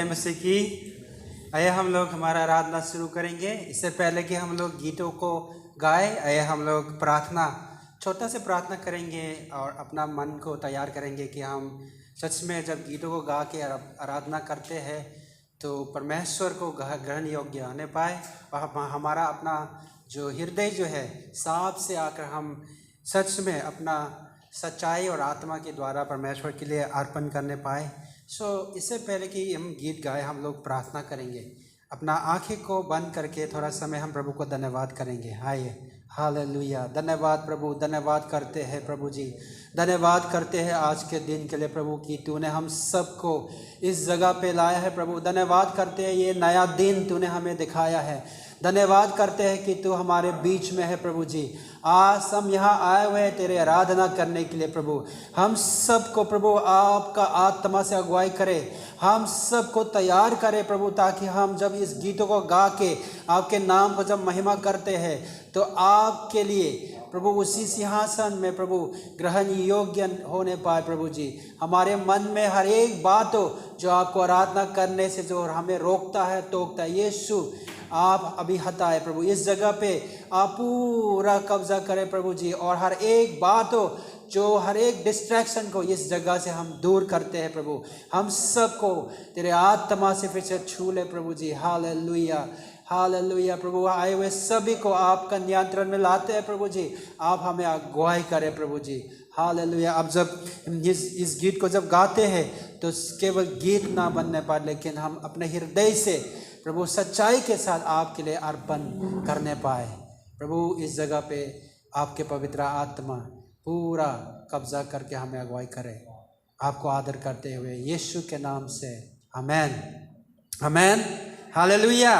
मसीह की। आइए हम लोग हमारा आराधना शुरू करेंगे। इससे पहले कि हम लोग गीतों को गाए, आइए हम लोग प्रार्थना छोटा से प्रार्थना करेंगे और अपना मन को तैयार करेंगे कि हम सच में जब गीतों को गा के आराधना करते हैं तो परमेश्वर को ग्रहण योग्य होने पाए और हमारा अपना जो हृदय जो है साफ से आकर हम सच में अपना सच्चाई और आत्मा के द्वारा परमेश्वर के लिए अर्पण करने पाए। इससे पहले कि हम गीत गाए हम लोग प्रार्थना करेंगे। अपना आँखें को बंद करके थोड़ा समय हम प्रभु को धन्यवाद करेंगे। आइए, हालेलुया। धन्यवाद प्रभु, धन्यवाद करते हैं प्रभु जी, धन्यवाद करते हैं आज के दिन के लिए प्रभु कि तूने हम सबको इस जगह पे लाया है प्रभु। धन्यवाद करते हैं ये नया दिन तूने हमें दिखाया है। धन्यवाद करते हैं कि तू हमारे बीच में है प्रभु जी। आज हम यहाँ आए हुए हैं तेरे आराधना करने के लिए प्रभु। हम सबको प्रभु आपका आत्मा से अगुवाई करे, हम सबको तैयार करे प्रभु, ताकि हम जब इस गीतों को गा के आपके नाम को जब महिमा करते हैं तो आपके लिए प्रभु उसी सिंहासन में प्रभु ग्रहण योग्य होने पाए प्रभु जी। हमारे मन में हर एक बात हो जो आपको आराधना करने से जो हमें रोकता है टोकता है, यीशु आप अभी हटाए प्रभु। इस जगह पे आप पूरा कब्जा करें प्रभु जी, और हर एक बात हो जो हर एक डिस्ट्रैक्शन को इस जगह से हम दूर करते हैं प्रभु। हम सबको तेरे आत्मा से फिर से छू ले प्रभु जी। हालेलुया, हालेलुया प्रभु। आए हुए सभी को आपका नियंत्रण में लाते हैं प्रभु जी। आप हमें अगुवाई करें प्रभु जी। हालेलुया। अब जब इस गीत को जब गाते हैं तो केवल गीत ना बनने पाए, लेकिन हम अपने हृदय से प्रभु सच्चाई के साथ आपके लिए अर्पण करने पाए प्रभु। इस जगह पे आपके पवित्र आत्मा पूरा कब्जा करके हमें अगुवाई करे, आपको आदर करते हुए यीशु के नाम से, आमेन, आमेन, हालेलुया।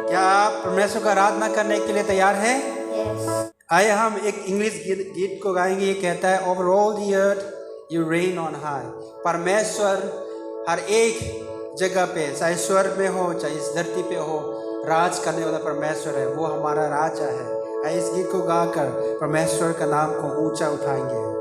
क्या आप परमेश्वर का आराधना करने के लिए तैयार हैं? yes. आइए हम एक इंग्लिश गीत को गाएंगे। ये कहता है, over all the earth you rain on high. परमेश्वर हर एक जगह पे, चाहे स्वर्ग में हो चाहे इस धरती पे हो, राज करने वाला परमेश्वर है, वो हमारा राजा है। आइए इस गीत को गाकर परमेश्वर का नाम को ऊंचा उठाएंगे।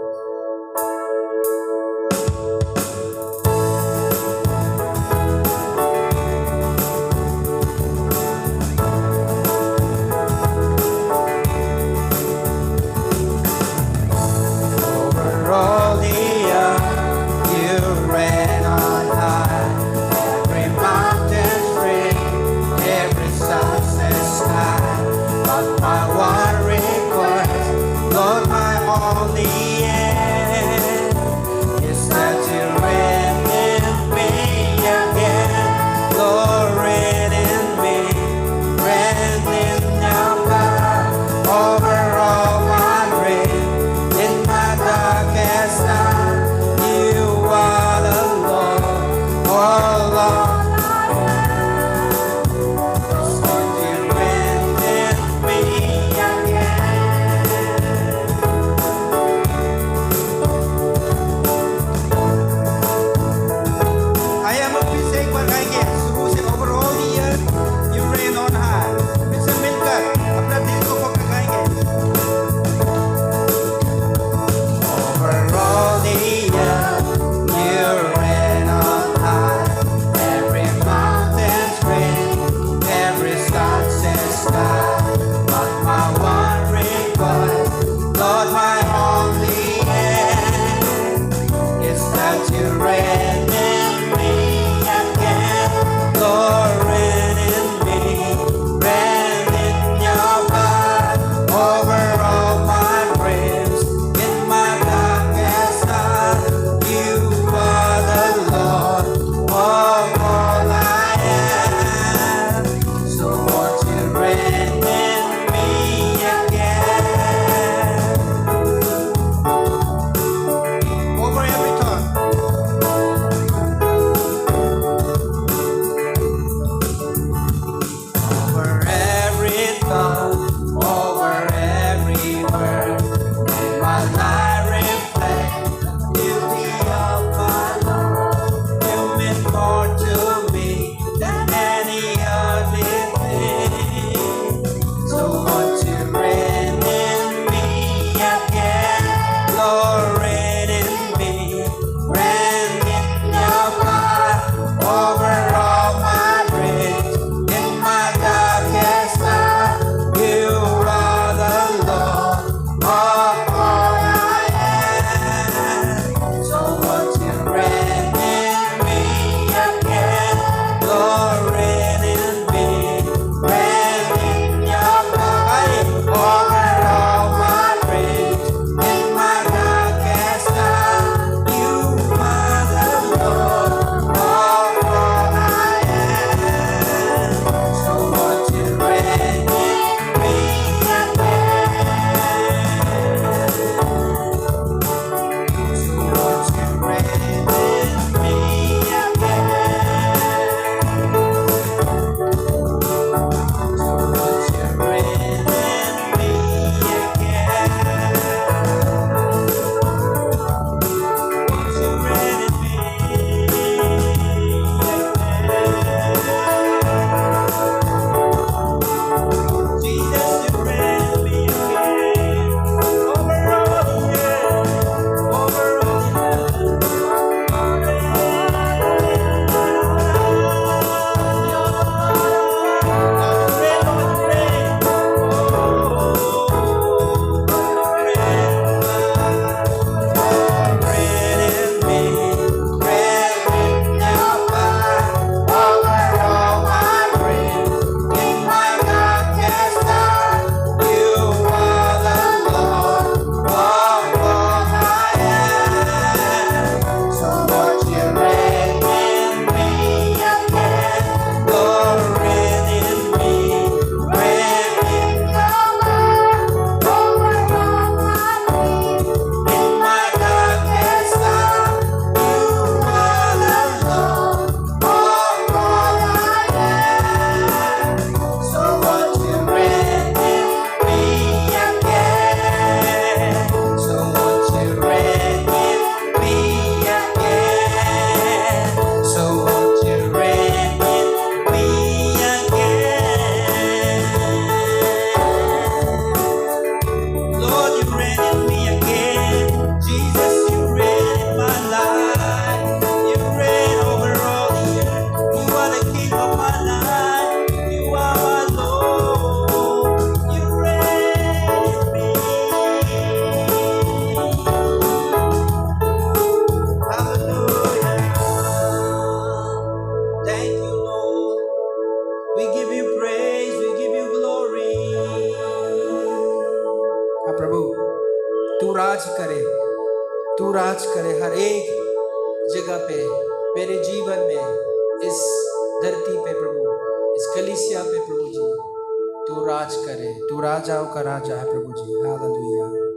Over all तू राज करे, तू राज करे हर एक जगह पे, मेरे जीवन में, इस धरती पे प्रभु, इस कलीसिया पे प्रभु जी, तू राज करे, तू राजाओं का राजा है प्रभु जी। हालेलुया।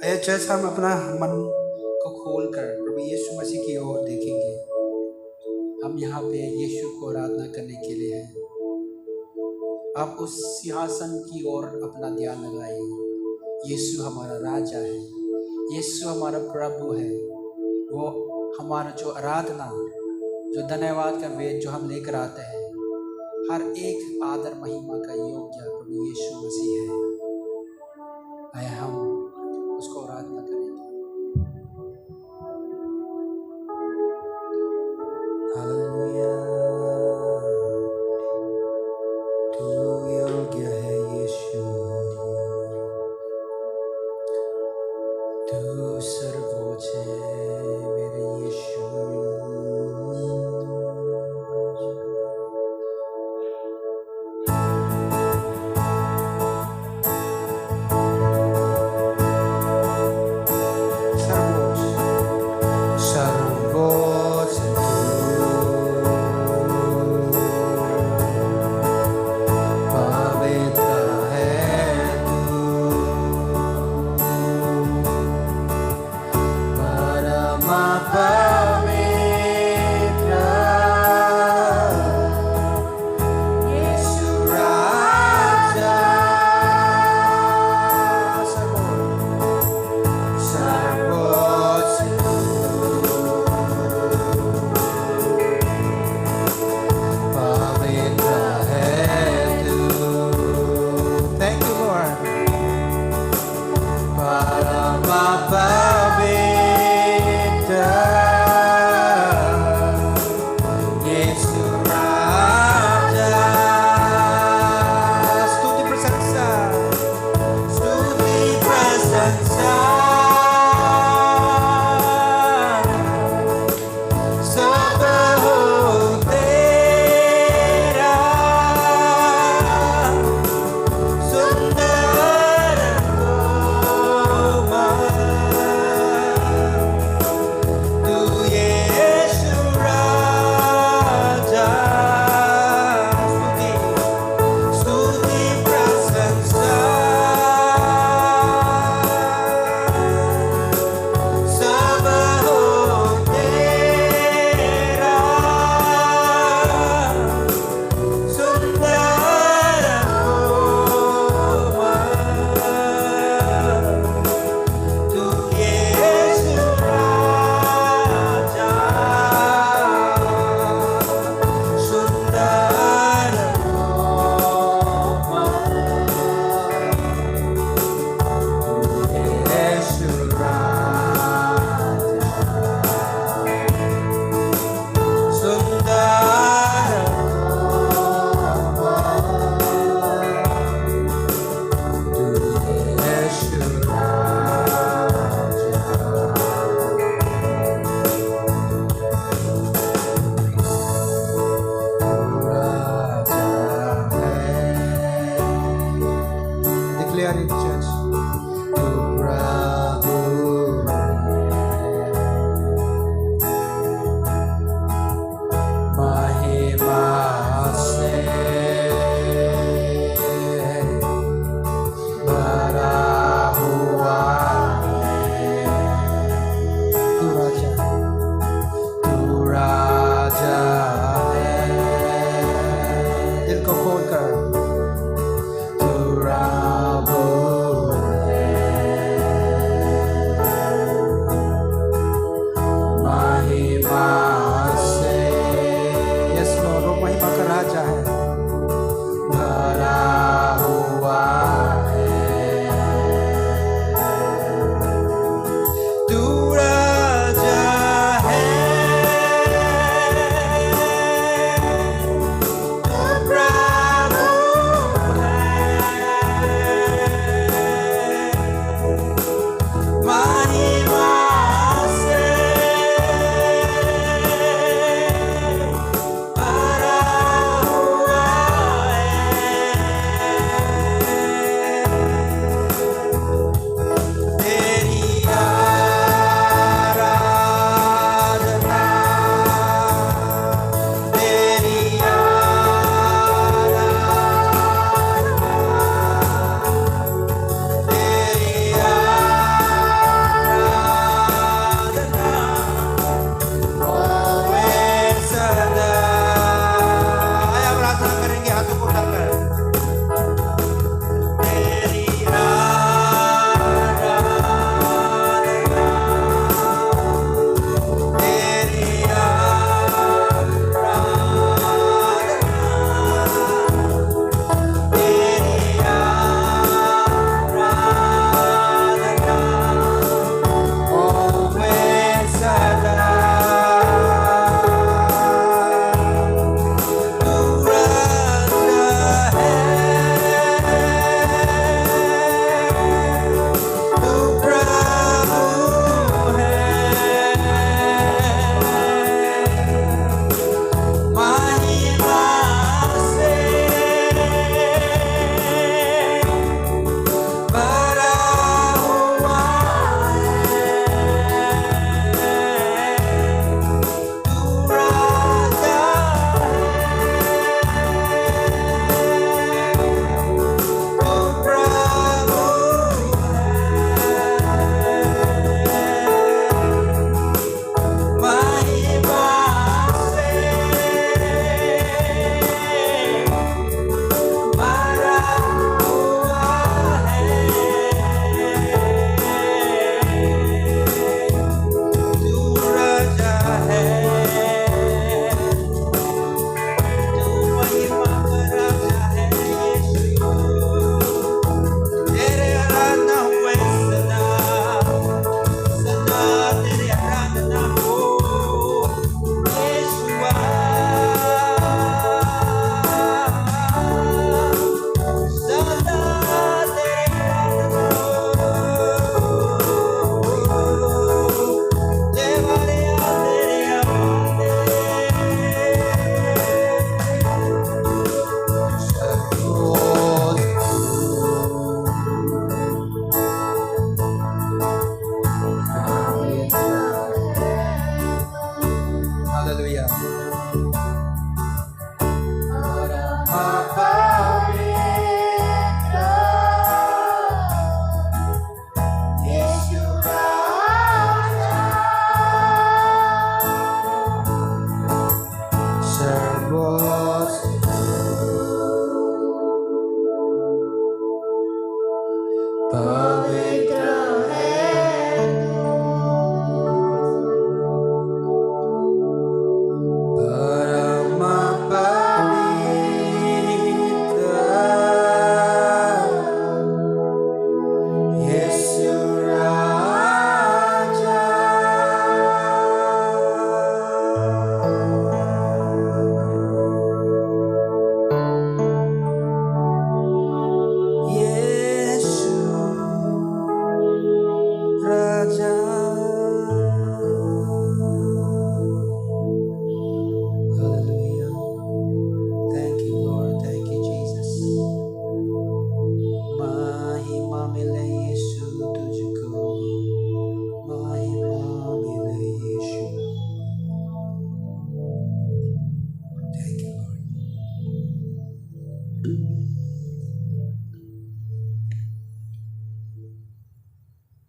आइए चर्च हम अपना मन को खोल कर प्रभु यीशु मसीह की ओर देखेंगे। हम यहाँ पे यीशु को आराधना करने के लिए हैं। आप उस सिंहासन की ओर अपना ध्यान लगाइए। यीशु हमारा राजा है, यीशु हमारा प्रभु है। वो हमारा जो आराधना, जो धन्यवाद का वेद जो हम लेकर आते हैं, हर एक आदर महिमा का योग्य प्रभु यीशु मसीह है। आइए हम उसको आराधना करेंगे। हालेलुया, तू योग्य है यीशु, तू सर्वोच्च है मेरे यीशु।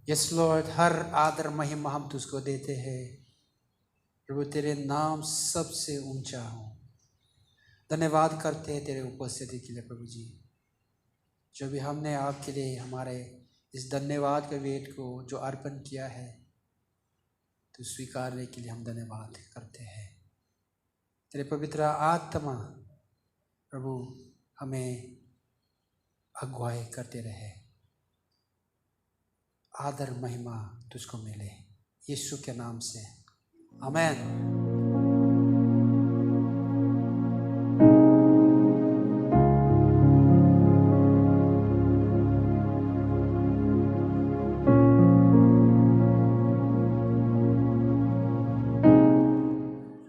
यस लॉर्ड, हर आदर महिमा हम तुझको देते हैं प्रभु। तेरे नाम सबसे ऊंचा हो। धन्यवाद करते हैं तेरे उपस्थिति के लिए प्रभु जी। जो भी हमने आपके लिए हमारे इस धन्यवाद के वेद को जो अर्पण किया है तो स्वीकारने के लिए हम धन्यवाद करते हैं। तेरे पवित्र आत्मा प्रभु हमें अगुवाई करते रहे। आदर महिमा तुझको मिले यीशु के नाम से, आमेन।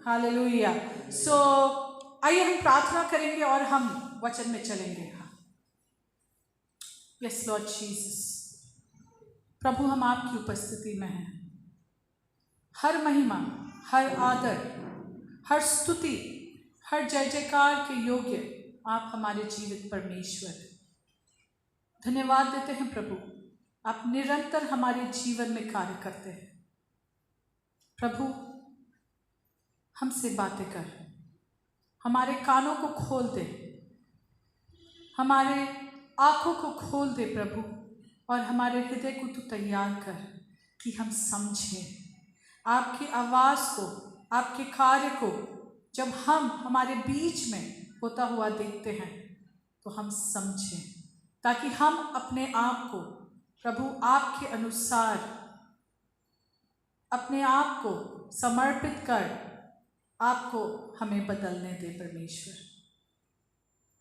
हालेलुया। सो आइए हम प्रार्थना करेंगे और हम वचन में चलेंगे। यस लॉर्ड जीसस, प्रभु हम आपकी उपस्थिति में हैं। हर महिमा, हर आदर, हर स्तुति, हर जय जयकार के योग्य आप हमारे जीवित परमेश्वर। धन्यवाद देते हैं प्रभु, आप निरंतर हमारे जीवन में कार्य करते हैं। प्रभु हमसे बातें कर, हमारे कानों को खोल दे, हमारे आँखों को खोल दे प्रभु, और हमारे हृदय को तू तैयार कर कि हम समझें आपकी आवाज़ को, आपके कार्य को। जब हम हमारे बीच में होता हुआ देखते हैं तो हम समझें, ताकि हम अपने आप को प्रभु आपके अनुसार अपने आप को समर्पित कर आपको हमें बदलने दे परमेश्वर।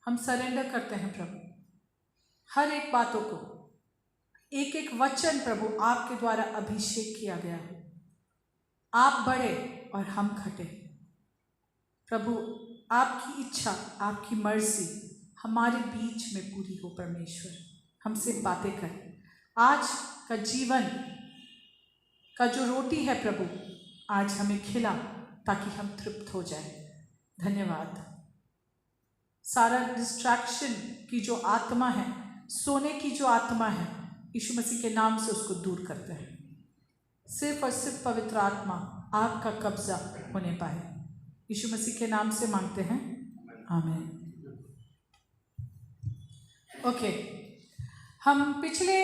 हम सरेंडर करते हैं प्रभु, हर एक बातों को, एक एक वचन प्रभु आपके द्वारा अभिषेक किया गया है। आप बढ़े और हम घटे प्रभु। आपकी इच्छा, आपकी मर्जी हमारे बीच में पूरी हो परमेश्वर। हमसे बातें कर। आज का जीवन का जो रोटी है प्रभु, आज हमें खिला ताकि हम तृप्त हो जाए। धन्यवाद। सारा डिस्ट्रैक्शन की जो आत्मा है, सोने की जो आत्मा है, यीशु मसीह के नाम से उसको दूर करते हैं। सिर्फ और सिर्फ पवित्र आत्मा आपका कब्जा होने पाए, यीशु मसीह के नाम से मांगते हैं, आमीन। ओके, हम पिछले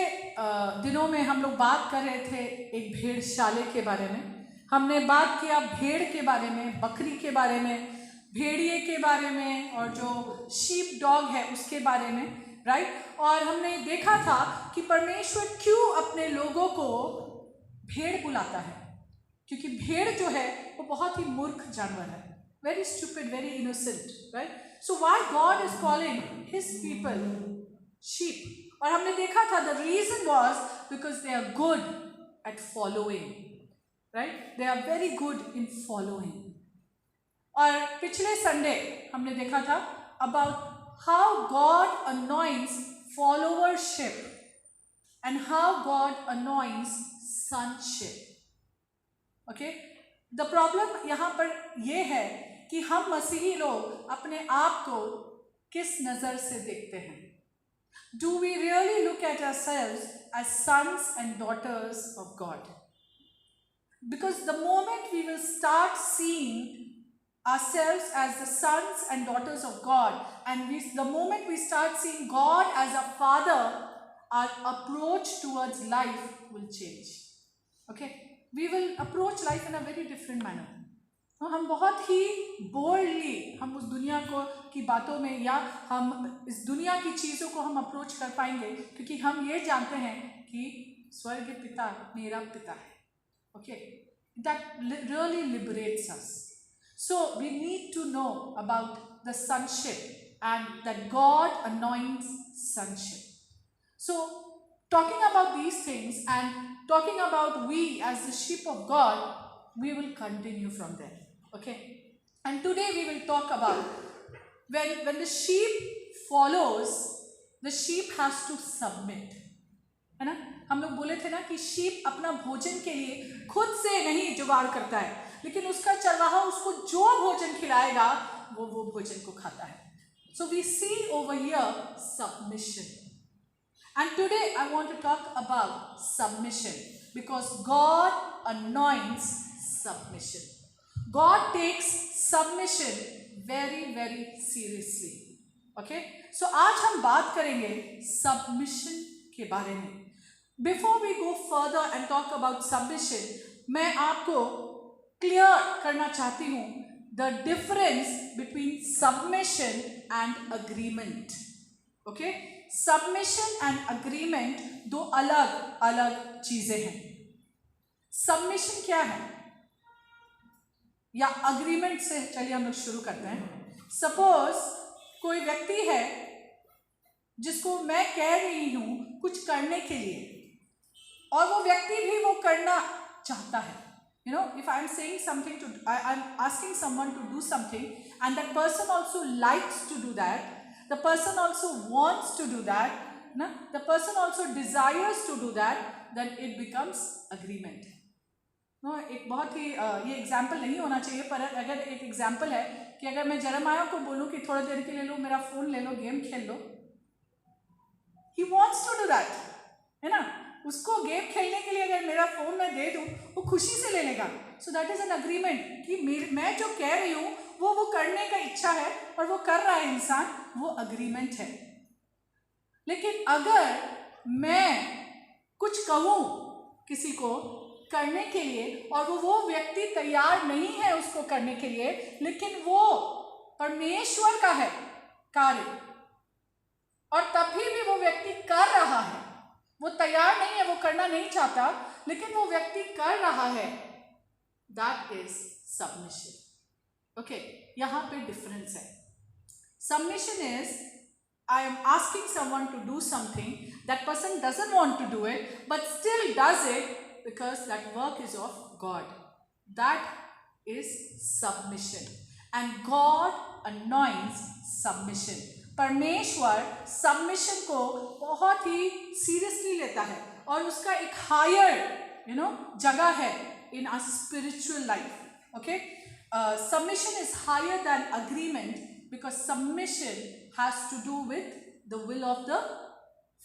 दिनों में हम लोग बात कर रहे थे एक भेड़शाले के बारे में। हमने बात किया भेड़ के बारे में, बकरी के बारे में, भेड़िए के बारे में, और जो शीप डॉग है उसके बारे में, राइट। और हमने देखा था कि परमेश्वर क्यों अपने लोगों को भेड़ बुलाता है, क्योंकि भेड़ जो है वो बहुत ही मूर्ख जानवर है, very stupid, very innocent, right. So why God is calling his people sheep. और हमने देखा था the reason was because they are good at following, right, they are very good in following. और पिछले संडे हमने देखा था about how God anoints followership and how God anoints sonship. Okay? The problem यहाँ पर ये है कि हम मसीही लोग अपने आप को किस नज़र से देखते हैं? Do we really look at ourselves as sons and daughters of God? Because the moment we will start seeing ourselves as the sons and daughters of God, and the moment we start seeing God as a father, our approach towards life will change. Okay, we will approach life in a very different manner. तो हम बहुत ही boldly हम उस दुनिया को की बातों में या हम इस दुनिया की चीज़ों को हम अप्रोच कर पाएंगे, क्योंकि हम ये जानते हैं कि स्वर्ग पिता मेरा पिता है. Okay, that really liberates us. So we need to know about the sonship and that God anoints sonship. So talking about these things and talking about we as the sheep of God, we will continue from there. Okay, and today we will talk about when the sheep follows, the sheep has to submit. है ना, हम लोग बोले थे ना कि sheep अपना भोजन के लिए खुद से नहीं जुगाड़ करता है, लेकिन उसका चरवाहा उसको जो भोजन खिलाएगा वो भोजन को खाता है. So we see over here submission. And today I want to talk about submission because God anoints submission. God takes submission very, very seriously. Okay? So आज हम बात करेंगे submission के बारे में. Before we go further and talk about submission, मैं आपको clear करना चाहती हूँ the difference between submission and agreement. Okay? Submission and agreement दो अलग अलग चीजें हैं. Submission क्या है या अग्रीमेंट से चलिए हम लोग शुरू करते हैं. सपोज कोई व्यक्ति है जिसको मैं कह रही हूं कुछ करने के लिए और वो व्यक्ति भी वो करना चाहता है. You know, if I am saying something to, I am asking someone to do something and that person also likes to do that, the person also wants to do that, na? The person also desires to do that, then it becomes agreement. No, एक बहुत ही ये example नहीं होना चाहिए, पर अगर एक example है कि अगर मैं जरमाया को बोलूँ कि थोड़ी देर के लिए लो मेरा फ़ोन ले लो गेम खेल लो, he wants to do that, है ना. उसको गेम खेलने के लिए अगर मेरा फ़ोन मैं दे दूँ वो खुशी से ले लेगा. So that is an agreement कि मैं जो कह रही हूँ वो करने का इच्छा है और वो कर रहा है इंसान, वो अग्रीमेंट है. लेकिन अगर मैं कुछ कहूँ किसी को करने के लिए और वो व्यक्ति तैयार नहीं है उसको करने के लिए, लेकिन वो परमेश्वर का है कार्य और तभी भी वो व्यक्ति कर रहा है, वो तैयार नहीं है, वो करना नहीं चाहता, लेकिन वो व्यक्ति कर रहा है, दैट इज सबमिशन. ओके, यहाँ पे डिफरेंस है. Submission is I am asking someone to do something, that person doesn't want to do it but still does it because that work is of God. That is submission. And God anoints submission. परमेश्वर submission को बहुत ही seriously लेता है और उसका एक higher जगह है in our spiritual life. Okay, submission is higher than agreement because submission has to do with the will of the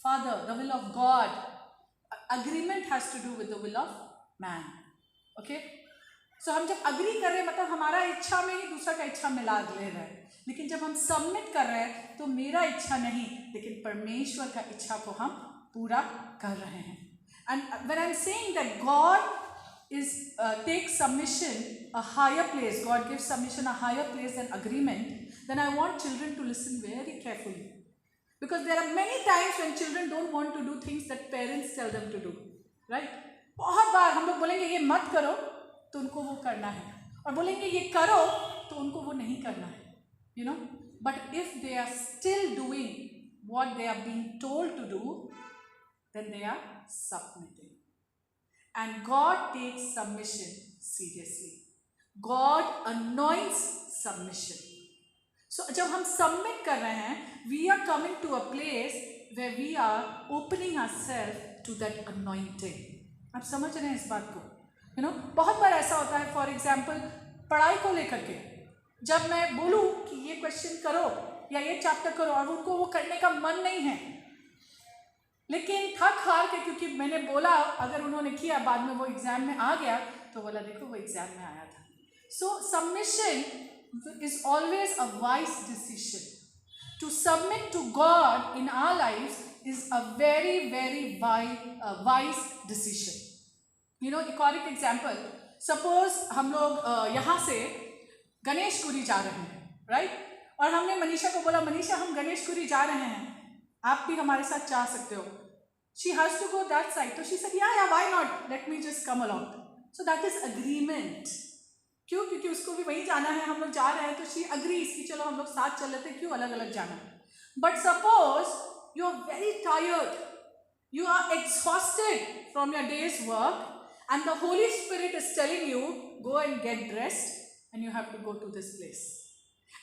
father, the will of God. Agreement has to do with the will of man. Okay, so हम जब agree कर रहे हैं मतलब हमारा इच्छा में ही दूसरा का इच्छा मिला ले रहे हैं, लेकिन जब हम सबमिट कर रहे हैं तो मेरा इच्छा नहीं लेकिन परमेश्वर का इच्छा को हम पूरा कर रहे हैं. And when I am saying that God is take submission a higher place, God gives submission a higher place than agreement, then I want children to listen very carefully because there are many times when children don't want to do things that parents tell them to do, right? बहुत बार हम लोग बोलेंगे ये मत करो तो उनको वो करना है और बोलेंगे ये करो तो उनको वो नहीं करना है, you know. But if they are still doing what they are being told to do, then they are submitting. And God takes submission seriously. God anoints submission. So जब हम सबमिट कर रहे हैं, we are coming to a place where we are opening ourselves to that anointing. आप समझ रहे हैं इस बात को? You know, बहुत बार ऐसा होता है, फॉर एग्जाम्पल पढ़ाई को लेकर के जब मैं बोलूँ कि ये क्वेश्चन करो या ये चैप्टर करो और उनको वो करने का मन नहीं है, लेकिन थक हार के क्योंकि मैंने बोला अगर उन्होंने किया बाद में वो एग्जाम में आ गया तो बोला देखो वो एग्जाम में आया था. सो submission is always a wise decision. To submit to God in our lives is a very, very wise decision. You know, एक और एक एग्जाम्पल, सपोज हम लोग यहाँ से गणेशपुरी जा रहे हैं, राइट? और हमने मनीषा को बोला, मनीषा हम गणेशपुरी जा रहे हैं, आप भी हमारे साथ जा सकते हो. She has to go that side. So she said, yeah, why not? Let me just come along. So that is agreement. क्यों? क्योंकि उसको भी वहीं जाना है, हम लोग जा रहे हैं, तो she agrees कि चलो हम लोग साथ चल लेते, क्यों अलग अलग जाना. But suppose you are very tired, you are exhausted from your day's work, and the Holy Spirit is telling you, go and get dressed, and you have to go to this place.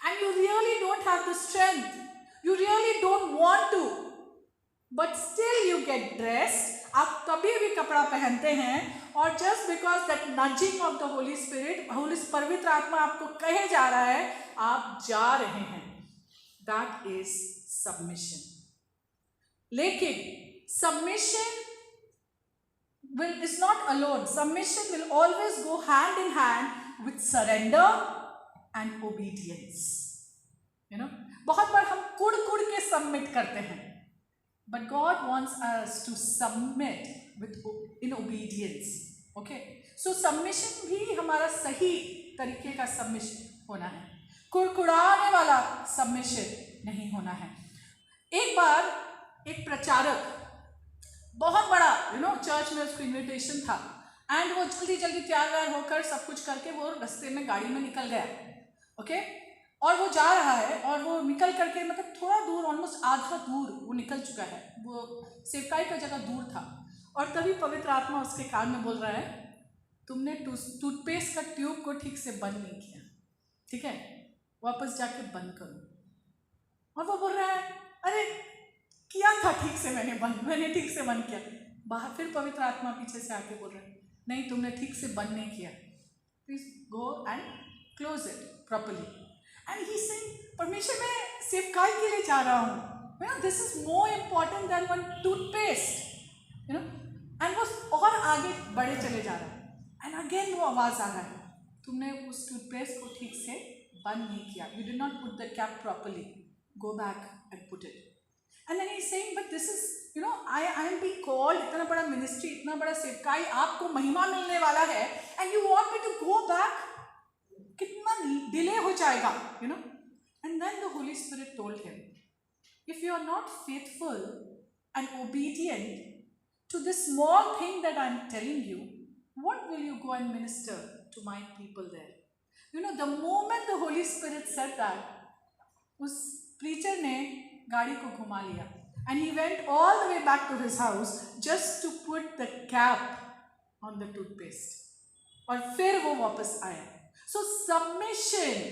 And you really don't have the strength, you really don't want to, but still you get dressed. आप तभी भी कपड़ा पहनते हैं, और just because that nudging of the Holy Spirit, पवित्र आत्मा आपको कहे जा रहा है, आप जा रहे हैं. That is submission. लेकिन submission is not alone. Submission will always go hand in hand with surrender and obedience. You know, बहुत बार हम कुड़ के submit करते हैं, but God wants us to submit in obedience. Okay, so submission भी हमारा सही तरीके का submission होना है, कुड़कुड़ाने वाला submission नहीं होना है. एक बार एक प्रचारक, बहुत बड़ा चर्च में उसको इन्विटेशन था, एंड वो जल्दी जल्दी तैयार होकर सब कुछ करके वो रास्ते में गाड़ी में निकल गया. ओके, और वो जा रहा है, और वो निकल करके मतलब थोड़ा दूर, ऑलमोस्ट आधा दूर वो निकल चुका है, वो सेवकाई का जगह दूर था, और तभी पवित्र आत्मा उसके कान में बोल रहा है, तुमने टूथपेस्ट का ट्यूब को ठीक से बंद नहीं किया, ठीक है, वापस जाके बंद करो. और वो बोल रहा है, अरे किया था ठीक से, मैंने ठीक से बंद किया. बाहर फिर पवित्र आत्मा पीछे से आके बोल रहा है, नहीं तुमने ठीक से बंद नहीं किया, please go and close it properly. And he saying, परमेश्वर मैं सेवकाई के लिए जा रहा हूँ, you know, this is more important than one toothpaste, you know. And वो और आगे बढ़े चले जा रहा है, एंड अगेन वो आवाज़ आ रहा है, तुमने उस टूथपेस्ट को ठीक से बंद नहीं किया, you did not put the cap properly, go back and put it. And then he's saying, but this is, you know, I am being called, इतना बड़ा मिनिस्ट्री, इतना बड़ा सेवकाई, आपको महिमा मिलने वाला है, and you want me to go back? कितना डिले हो जाएगा, you know. And then the Holy Spirit told him, if you are not faithful and obedient to this small thing that I am telling you, what will you go and minister to my people there? You know, the moment the Holy Spirit said that, उस preacher ने गाड़ी को घुमा लिया, and he went all the way back to his house just to put the cap on the toothpaste, और फिर वो वापस आया. So submission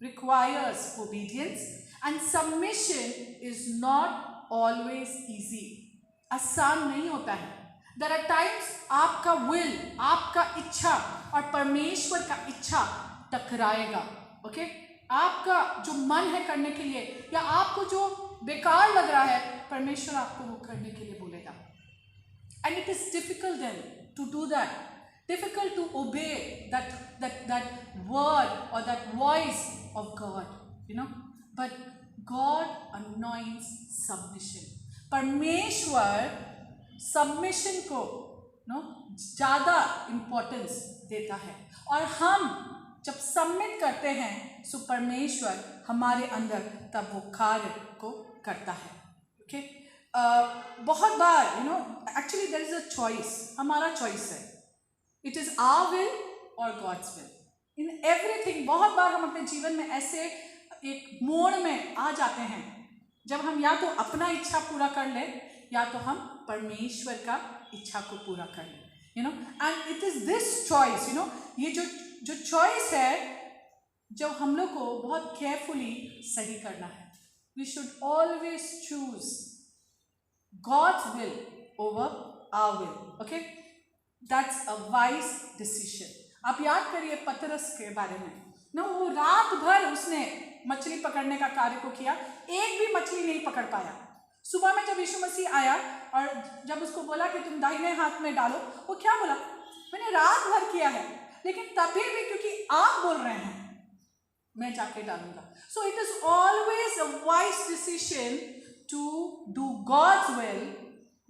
requires obedience, and submission is not always easy. आसान नहीं होता है. There are times आपका will, आपका इच्छा और परमेश्वर का इच्छा टकराएगा. ओके, आपका जो मन है करने के लिए, या आपको जो बेकार लग रहा है, परमेश्वर आपको वो करने के लिए बोलेगा. And it is difficult then to do that, difficult to obey that word or that voice of God, you know. But God anoints submission. परमेश्वर सबमिशन को ज़्यादा इम्पोर्टेंस देता है, और हम जब सबमिट करते हैं, सो परमेश्वर हमारे अंदर तब वो कार्य को करता है. ओके, बहुत बार actually there is a choice, हमारा चॉइस है. इट इज़ आवर विल और गॉड्स विल इन एवरीथिंग. बहुत बार हम अपने जीवन में ऐसे एक मोड़ में आ जाते हैं जब हम या तो अपना इच्छा पूरा कर लें, या तो हम परमेश्वर का इच्छा को पूरा कर लें, you know. And it is this choice, you know, ये जो चॉइस है, जो हम लोग को बहुत केयरफुली सही करना है. We should always choose God's will over our will. Okay, that's a wise decision. आप याद करिए पतरस के बारे में, ना, वो रात भर उसने मछली पकड़ने का कार्य को किया, एक भी मछली नहीं पकड़ पाया. सुबह में जब यीशु मसीह आया और जब उसको बोला कि तुम दाहिने हाथ में डालो, वो क्या बोला, मैंने रात भर किया है, लेकिन तभी भी क्योंकि आप बोल रहे हैं, मैं जाके डालूंगा. So it is always a wise decision to do God's will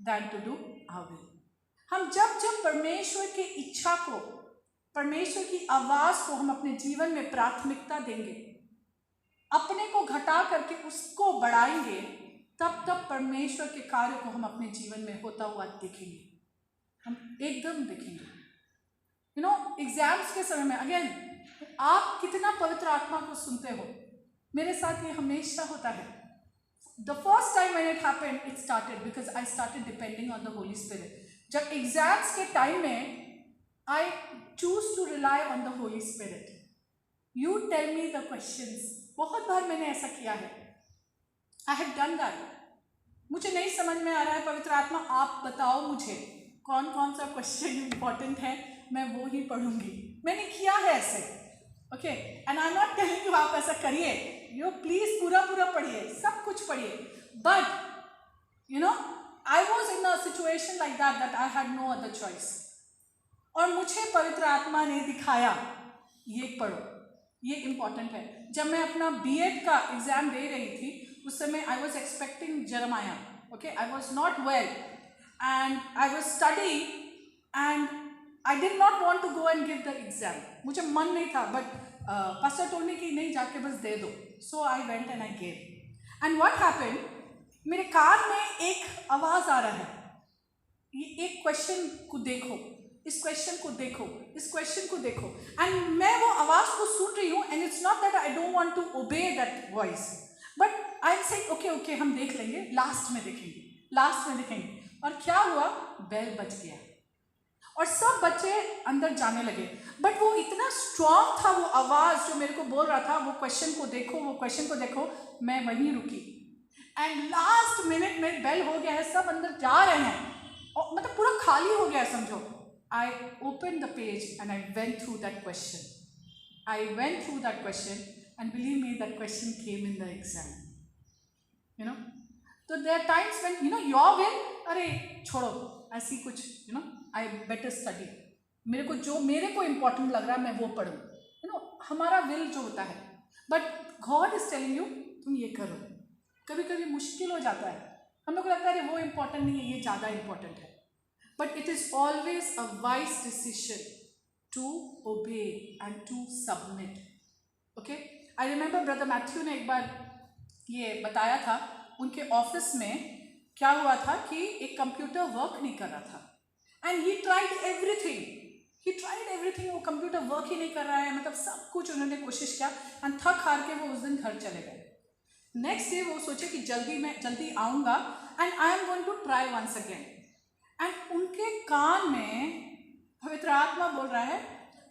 than to do our will. हम जब जब परमेश्वर की इच्छा को, परमेश्वर की आवाज को हम अपने जीवन में प्राथमिकता देंगे, अपने को घटा करके उसको बढ़ाएंगे, तब तब परमेश्वर के कार्य को हम अपने जीवन में होता हुआ देखेंगे. हम एकदम देखेंगे. यू नो, एग्जाम्स के समय में अगेन, आप कितना पवित्र आत्मा को सुनते हो. मेरे साथ ये हमेशा होता है. The first time when it happened, it started because I started depending on the Holy Spirit. जब एग्जाम्स के टाइम में I choose to rely on the Holy Spirit. You tell me the questions. बहुत बार मैंने ऐसा किया है. I have done that. मुझे नहीं समझ में आ रहा है, पवित्र आत्मा आप बताओ मुझे कौन कौन सा क्वेश्चन इंपॉर्टेंट है, मैं वो ही पढ़ूंगी. मैंने किया है ऐसे. Okay, and I am not telling you आप ऐसा करिए. यू प्लीज पूरा पूरा पढ़िए, सब कुछ पढ़िए. But you know, I was in a situation like that I had no other choice. और मुझे पवित्र आत्मा ने दिखाया ये पढ़ो, ये इंपॉर्टेंट है. जब मैं अपना बीएड का एग्जाम दे रही थी, उस समय I was expecting Jeremiah. Okay, I was not well and I was study and I did not want to go and give the exam. मुझे मन नहीं था, बट पास्टर टोल्ड मी कि नहीं, जाके बस दे दो. So I went and I gave. And what happened, मेरे कान में एक आवाज आ रहा है, ये एक क्वेश्चन को देखो, इस क्वेश्चन को देखो, इस क्वेश्चन को देखो. एंड मैं वो आवाज को सुन रही हूँ. And it's not that I don't want to obey that voice, but I am saying okay okay, हम देख लेंगे, लास्ट में देखेंगे, लास्ट में देखेंगे. और क्या हुआ, बेल बज गया और सब बच्चे अंदर जाने लगे. बट वो इतना स्ट्रांग था, वो आवाज जो मेरे को बोल रहा था, वो क्वेश्चन को देखो, वो क्वेश्चन को देखो. मैं वहीं रुकी. एंड लास्ट मिनट में बेल हो गया है, सब अंदर जा रहे हैं, और मतलब पूरा खाली हो गया समझो. I opened the page and I went through that question. I went through that question, and believe me, that question came in the exam. You know, so there are times when you know your will, अरे छोड़ो ऐसी कुछ, you know, I better study. मेरे को important लग रहा है, मैं वो पढ़ूँ. You know, हमारा will जो होता है, but God is telling you तुम ये करो. कभी कभी मुश्किल हो जाता है, हम लोग को लगता है अरे वो important नहीं है, ये ज़्यादा important है. But it is always a wise decision to obey and to submit. Okay? I remember Brother Matthew ने एक बार ये बताया था, उनके ऑफिस में क्या हुआ था कि एक कंप्यूटर वर्क नहीं कर रहा था. And he tried everything. वो कंप्यूटर वर्क ही नहीं कर रहा है, मतलब सब कुछ उन्होंने कोशिश किया. एंड थक हार के वो उस दिन घर चले गए. नेक्स्ट डे वो सोचे कि जल्दी आऊँगा and I am going to try once again. And उनके कान में पवित्र आत्मा बोल रहा है,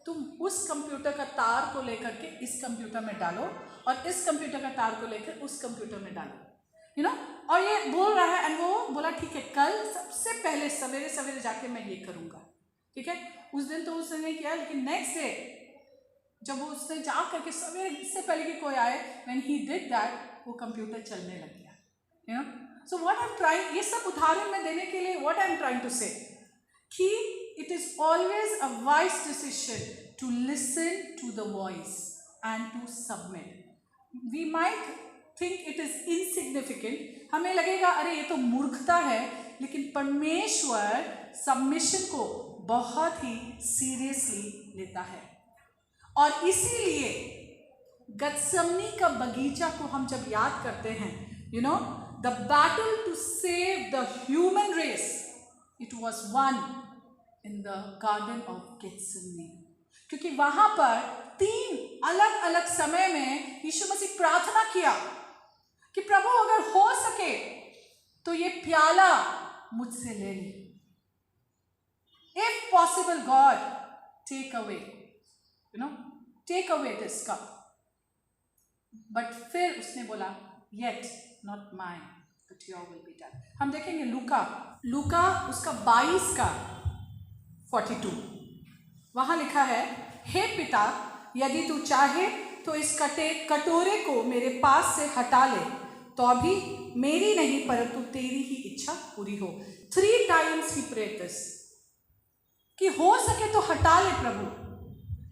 तुम उस कंप्यूटर का तार को लेकर के इस कंप्यूटर में डालो, और इस कंप्यूटर का तार को लेकर उस कंप्यूटर में डालो. यू नो, और ये बोल रहा है. एंड वो बोला ठीक है, कल सबसे पहले सवेरे सवेरे जाके मैं ये करूँगा. ठीक है, उस दिन तो उसने नहीं किया, लेकिन नेक्स्ट डे जब वो उसने जा करके सवेरे, इससे पहले कि कोई आए, व्हेन ही डिड दैट, वो कंप्यूटर चलने लग गया. You know, so what I am trying, ये सब उदाहरण में देने के लिए what I am trying to say, कि it is always a wise decision to listen to the voice and to submit. We might think it is insignificant, हमें लगेगा अरे ये तो मूर्खता है, लेकिन परमेश्वर सबमिशन को बहुत ही सीरियसली लेता है. और इसीलिए गत्समनी का बगीचा को हम जब याद करते हैं, you know, the battle to save the human race, it was won in the garden of Gethsemane. क्योंकि वहां पर 3 अलग अलग समय में यीशु मसीह प्रार्थना किया कि प्रभु अगर हो सके तो ये प्याला मुझसे ले ले. If possible, God, take away, you know, take away this cup. But फिर उसने बोला, yet not mine, but your will be done. हम देखेंगे लूका उसका 22 का 42, वहाँ लिखा है, हे पिता, यदि तू चाहे तो इस कटोरे को मेरे पास से हटा ले, तो अभी मेरी नहीं परंतु तेरी ही इच्छा पूरी हो. 3 times he prayed this, कि हो सके तो हटा ले प्रभु,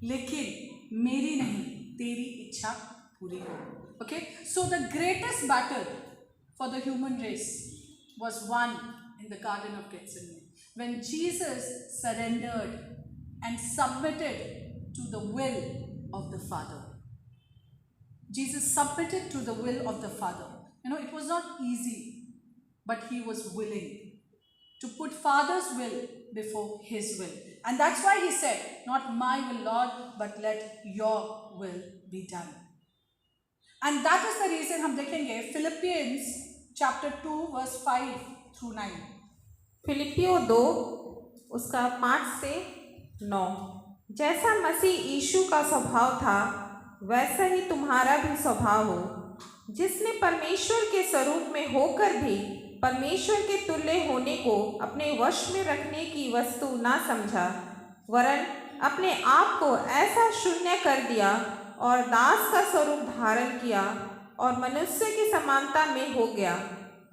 लेकिन मेरी नहीं तेरी इच्छा पूरी हो. Okay, so the greatest battle for the human race was won in the Garden of Gethsemane when Jesus surrendered and submitted to the will of the Father. Jesus submitted to the will of the Father. You know, it was not easy, but he was willing to put Father's will before his will. And that's why he said, not my will, Lord, but let your will be done. And that is the reason हम देखेंगे Philippians chapter 2 verse 5 through 9. फिलिपियो 2 उसका 5 से 9। जैसा मसीह यीशु का स्वभाव था वैसा ही तुम्हारा भी स्वभाव हो, जिसने परमेश्वर के स्वरूप में होकर भी परमेश्वर के तुल्य होने को अपने वश में रखने की वस्तु ना समझा, वरन अपने आप को ऐसा शून्य कर दिया और दास का स्वरूप धारण किया और मनुष्य की समानता में हो गया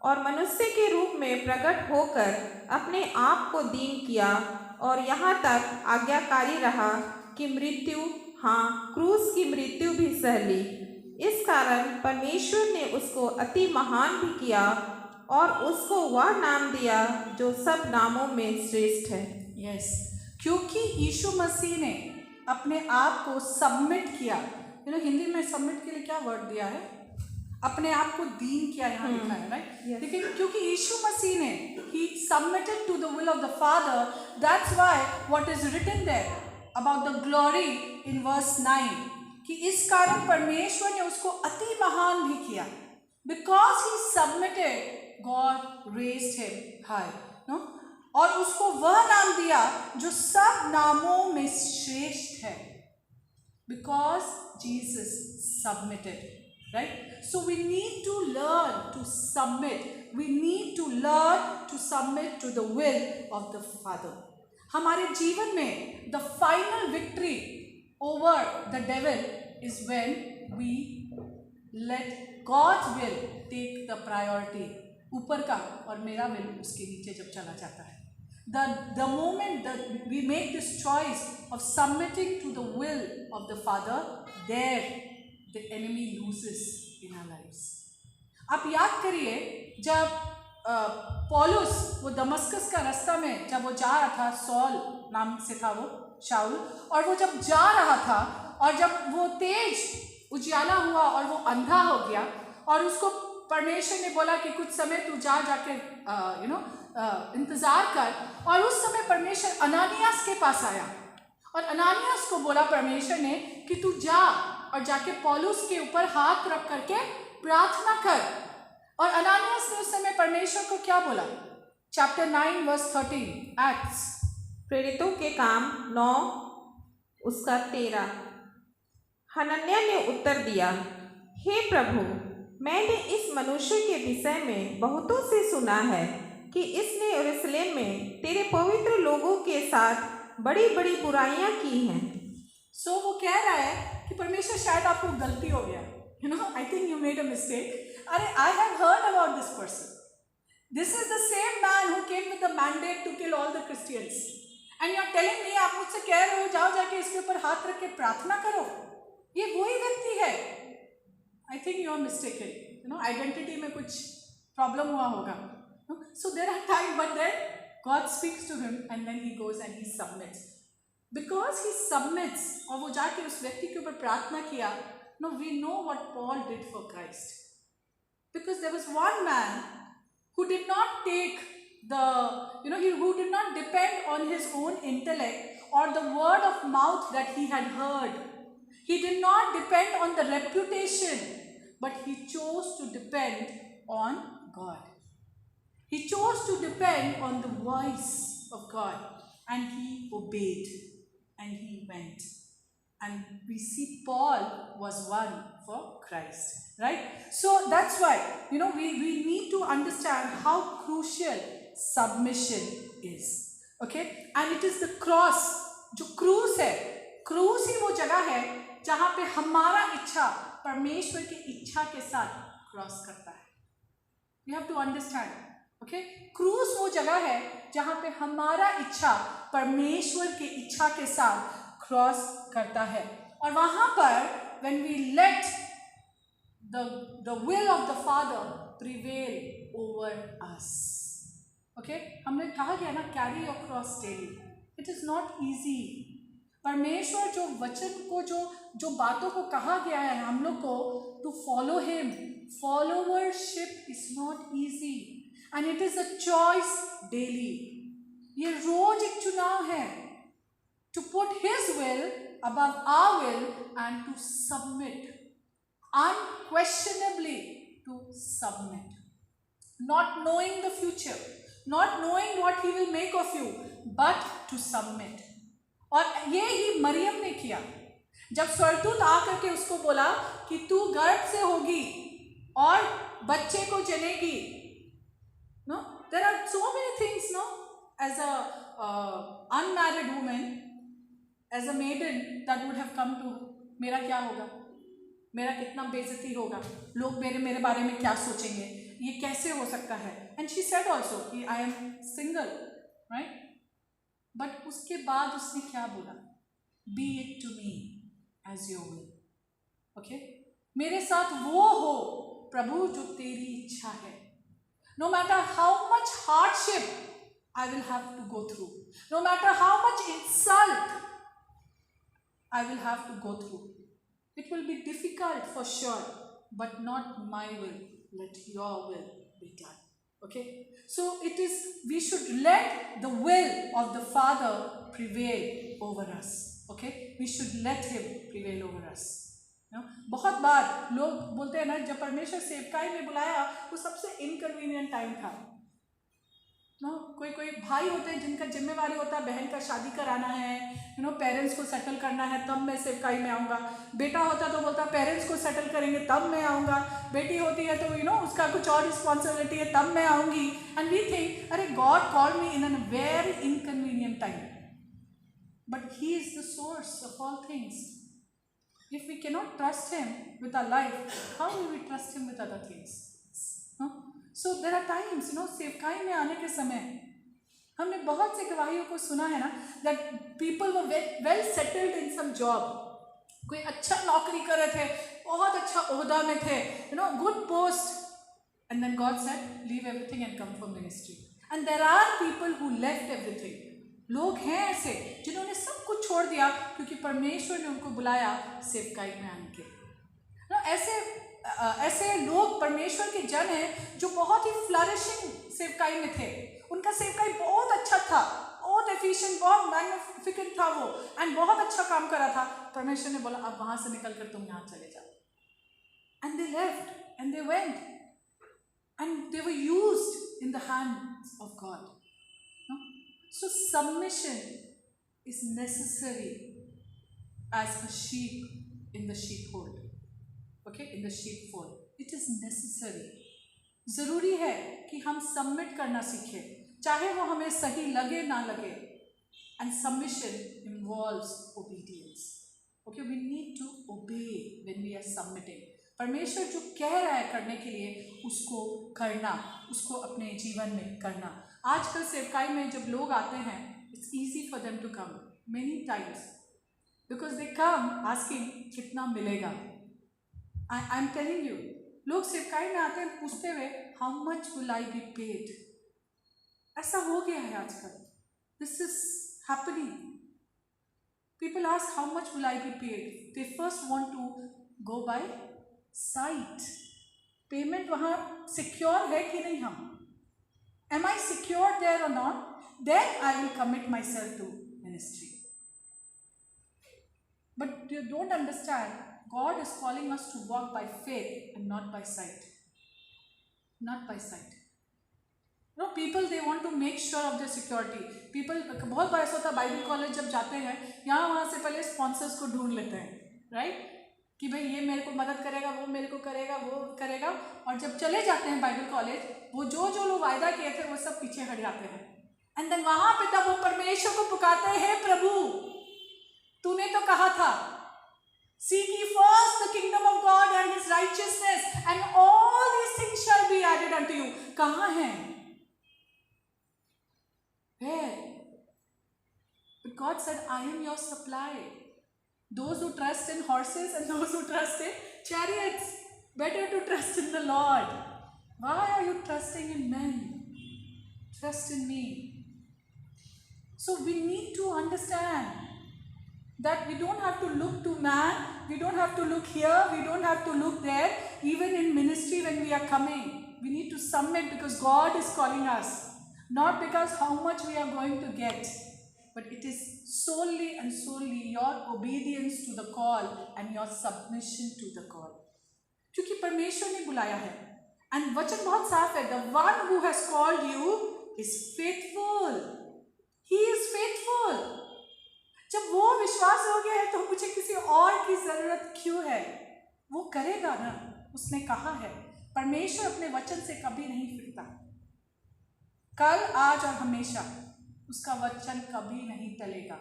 और मनुष्य के रूप में प्रकट होकर अपने आप को दीन किया और यहाँ तक आज्ञाकारी रहा कि मृत्यु, हाँ क्रूस की मृत्यु भी सह ली। इस कारण परमेश्वर ने उसको अति महान भी किया और उसको वह नाम दिया जो सब नामों में श्रेष्ठ है। यस, क्योंकि यीशु मसीह ने अपने आप को सबमिट किया। हिंदी में सबमिट के लिए क्या वर्ड दिया है? अपने आप को दीन किया, यहाँ लिखा है, राइट? लेकिन क्योंकि यीशु मसीह ने ही submitted to the will of the father, that's why what is written there about the glory in verse 9 कि इस कारण परमेश्वर ने उसको अति महान भी किया। Because he submitted, God raised him high, no, और उसको वह नाम दिया जो सब नामों में श्रेष्ठ है। Because Jesus submitted, right? So we need to learn to submit. We need to learn to submit to the will of the Father. हमारे जीवन में the final victory over the devil is when we let God's will take the priority. ऊपर का और मेरा will उसके नीचे जब चला जाता है, the moment that we make this choice of submitting to the will of the Father, there the enemy loses in our lives. आप याद करिए जब पौलुस वो दमस्कस का रास्ता में जब वो जा रहा था, सॉल नाम से था वो, शाऊल, और वो जब जा रहा था और जब वो तेज उजियाला हुआ और वो अंधा हो गया और उसको परमेश्वर ने बोला कि कुछ समय तू जाके इंतजार कर, और उस समय परमेश्वर अनानियास के पास आया और अनानियास को बोला परमेश्वर ने कि तू जा और जाके पौलुस के ऊपर हाथ रख करके प्रार्थना कर। और अनानियास ने उस समय परमेश्वर को क्या बोला? चैप्टर 9 वर्स 13 एक्ट्स, प्रेरितों के काम 9 उसका 13। हनन्याह ने उत्तर दिया, हे प्रभु, मैंने इस मनुष्य के विषय में बहुतों से सुना है कि इसने यरूशलेम में तेरे पवित्र लोगों के साथ बड़ी बड़ी बुराइयां की हैं। सो वो कह रहा है कि परमेश्वर शायद आपको गलती हो गया, I think you made a mistake. अरे I have heard about this person, this is the same man who came with the mandate to kill all the Christians, and you are telling me, आप मुझसे कह रहे हो जाओ जाके इसके ऊपर हाथ रख के प्रार्थना करो। ये वही व्यक्ति है। I think you are mistaken, identity में कुछ प्रॉब्लम हुआ होगा। So there are time but then God speaks to him and then he goes and he submits. Because he submits, और वो जाके उस व्यक्ति के ऊपर प्रार्थना किया। No, we know what Paul did for Christ, because there was one man who did not take who did not depend on his own intellect or the word of mouth that he had heard. He did not depend on the reputation, but he chose to depend on God. He chose to depend on the voice of God, and he obeyed and he went. And we see Paul was one for Christ, right? So that's why, we need to understand how crucial submission is, okay? And it is the cross, जो क्रूस है, क्रूस ही वो जगह है जहाँ पे हमारा इच्छा परमेश्वर की इच्छा के साथ क्रॉस करता है। You have to understand, okay? क्रूस वो जगह है जहाँ पे हमारा इच्छा परमेश्वर की इच्छा के साथ क्रॉस करता है, और वहाँ पर when we let the will of the Father prevail over us. Okay? हमने कहा गया ना, carry your cross daily. It is not easy. परमेश्वर जो वचन को जो बातों को कहा गया है हम लोग को to follow him, followership is not easy and it is a choice daily. ये रोज एक चुनाव है to put his will above our will and to submit, unquestionably to submit, not knowing the future, not knowing what he will make of you, but to submit. और ये ही मरियम ने किया जब स्वर्गदूत आकर के उसको बोला कि तू गर्भ से होगी और बच्चे को जनेगी. No, there are so many things, no, as a unmarried woman, as a maiden, that would have come to, मेरा क्या होगा, मेरा कितना बेइज्जती होगा, लोग मेरे बारे में क्या सोचेंगे, ये कैसे हो सकता है. And she said also कि I am single, right? But उसके बाद उसने क्या बोला, be it to me as your will. Okay? मेरे साथ वो हो प्रभु जो तेरी इच्छा है. No matter how much hardship I will have to go through, no matter how much insult I will have to go through, it will be difficult for sure, but not my will, let your will be done. Okay? So it is, we should let the will of the Father prevail over us. Okay? We should let him prevail over us. बहुत बार लोग बोलते हैं ना, जब परमेश्वर सेवकाई में बुलाया वो सबसे इनकन्वीनियंट टाइम था. कोई भाई होते हैं जिनका जिम्मेवारी होता है बहन का शादी कराना है, पेरेंट्स को सेटल करना है, तब मैं सेवकाई में आऊँगा. बेटा होता तो बोलता पेरेंट्स को सेटल करेंगे तब मैं आऊँगा. बेटी होती है तो उसका कुछ और रिस्पॉन्सिबिलिटी है तब मैं आऊँगी. एंड वी थिंक अरे God called me in a very inconvenient time, but he is the source of all things. If we cannot trust him with our life, how will we trust him with other things? No? So there are times, सेवकाई में आने के समय हमने बहुत से गवाहियों को सुना है ना, that people were well settled in some job. कोई अच्छा नौकरी कर रहे थे, बहुत अच्छा ओहदा में थे, good post, and then God said, leave everything and come for ministry. And there are people who left everything. लोग हैं ऐसे जिन्होंने सब कुछ छोड़ दिया क्योंकि परमेश्वर ने उनको बुलाया सेवकाई में आने के लिए. ऐसे लोग परमेश्वर के जन हैं जो बहुत ही फ्लरिशिंग सेवकाई में थे. उनका सेवकाई बहुत अच्छा था, बहुत एफिशिएंट, बहुत मैग्निफिकेंट था वो, एंड बहुत अच्छा काम कर रहा था. परमेश्वर ने बोला अब वहाँ से निकल कर तुम यहाँ चले जाओ. And they left and they went and they were used in the hands of God. So submission is necessary as a sheep in the sheepfold. Okay, in the sheepfold. It is necessary. ज़रूरी है कि हम submit करना सीखें, चाहे वो हमें सही लगे ना लगे. And submission involves obedience. Okay, we need to obey when we are submitting. परमेश्वर जो कह रहा है करने के लिए उसको करना, उसको अपने जीवन में करना. आजकल सेवकाई में जब लोग आते हैं, it's easy for them to come many times because they come asking कितना मिलेगा. I'm telling you, लोग सेवकाई में आते हैं पूछते हुए how much will I be paid. ऐसा हो गया है आजकल. This is happening. People ask how much will I be paid. They first want to go by sight. Payment वहाँ सिक्योर है कि नहीं हम. Am I secure there or not? Then I will commit myself to ministry. But you don't understand, God is calling us to walk by faith and not by sight. Not by sight. People they want to make sure of their security. People बहुत बार ऐसा होता है Bible college जब जाते हैं यहाँ वहाँ से पहले स्पॉन्सर्स को ढूंढ लेते हैं, राइट, कि भाई ये मेरे को मदद करेगा, वो मेरे को करेगा, वो करेगा. और जब चले जाते हैं बाइबल कॉलेज, वो जो लोग वायदा किए थे वो सब पीछे हट जाते हैं. एंड देन वहाँ पे तब वो परमेश्वर को पुकारते हैं, हे प्रभु तूने तो कहा था seek ye first the kingdom of God and his righteousness and all these things shall be added unto you. कहाँ हैं? Where? But God said, I am your supply. Those who trust in horses and those who trust in chariots. Better to trust in the Lord. Why are you trusting in men? Trust in me. So we need to understand that we don't have to look to man, we don't have to look here, we don't have to look there. Even in ministry when we are coming, we need to submit because God is calling us. Not because how much we are going to get, but it is solely and solely your obedience to the call and your submission to the call. क्योंकि परमेश्वर ने बुलाया है and वचन बहुत साफ है, the one who has called you is faithful. He is faithful. जब वो विश्वास हो गया है तो मुझे किसी और की जरूरत क्यों है? वो करेगा ना, उसने कहा है। परमेश्वर अपने वचन से कभी नहीं फिरता। कल, आज और हमेशा उसका वचन कभी नहीं टलेगा।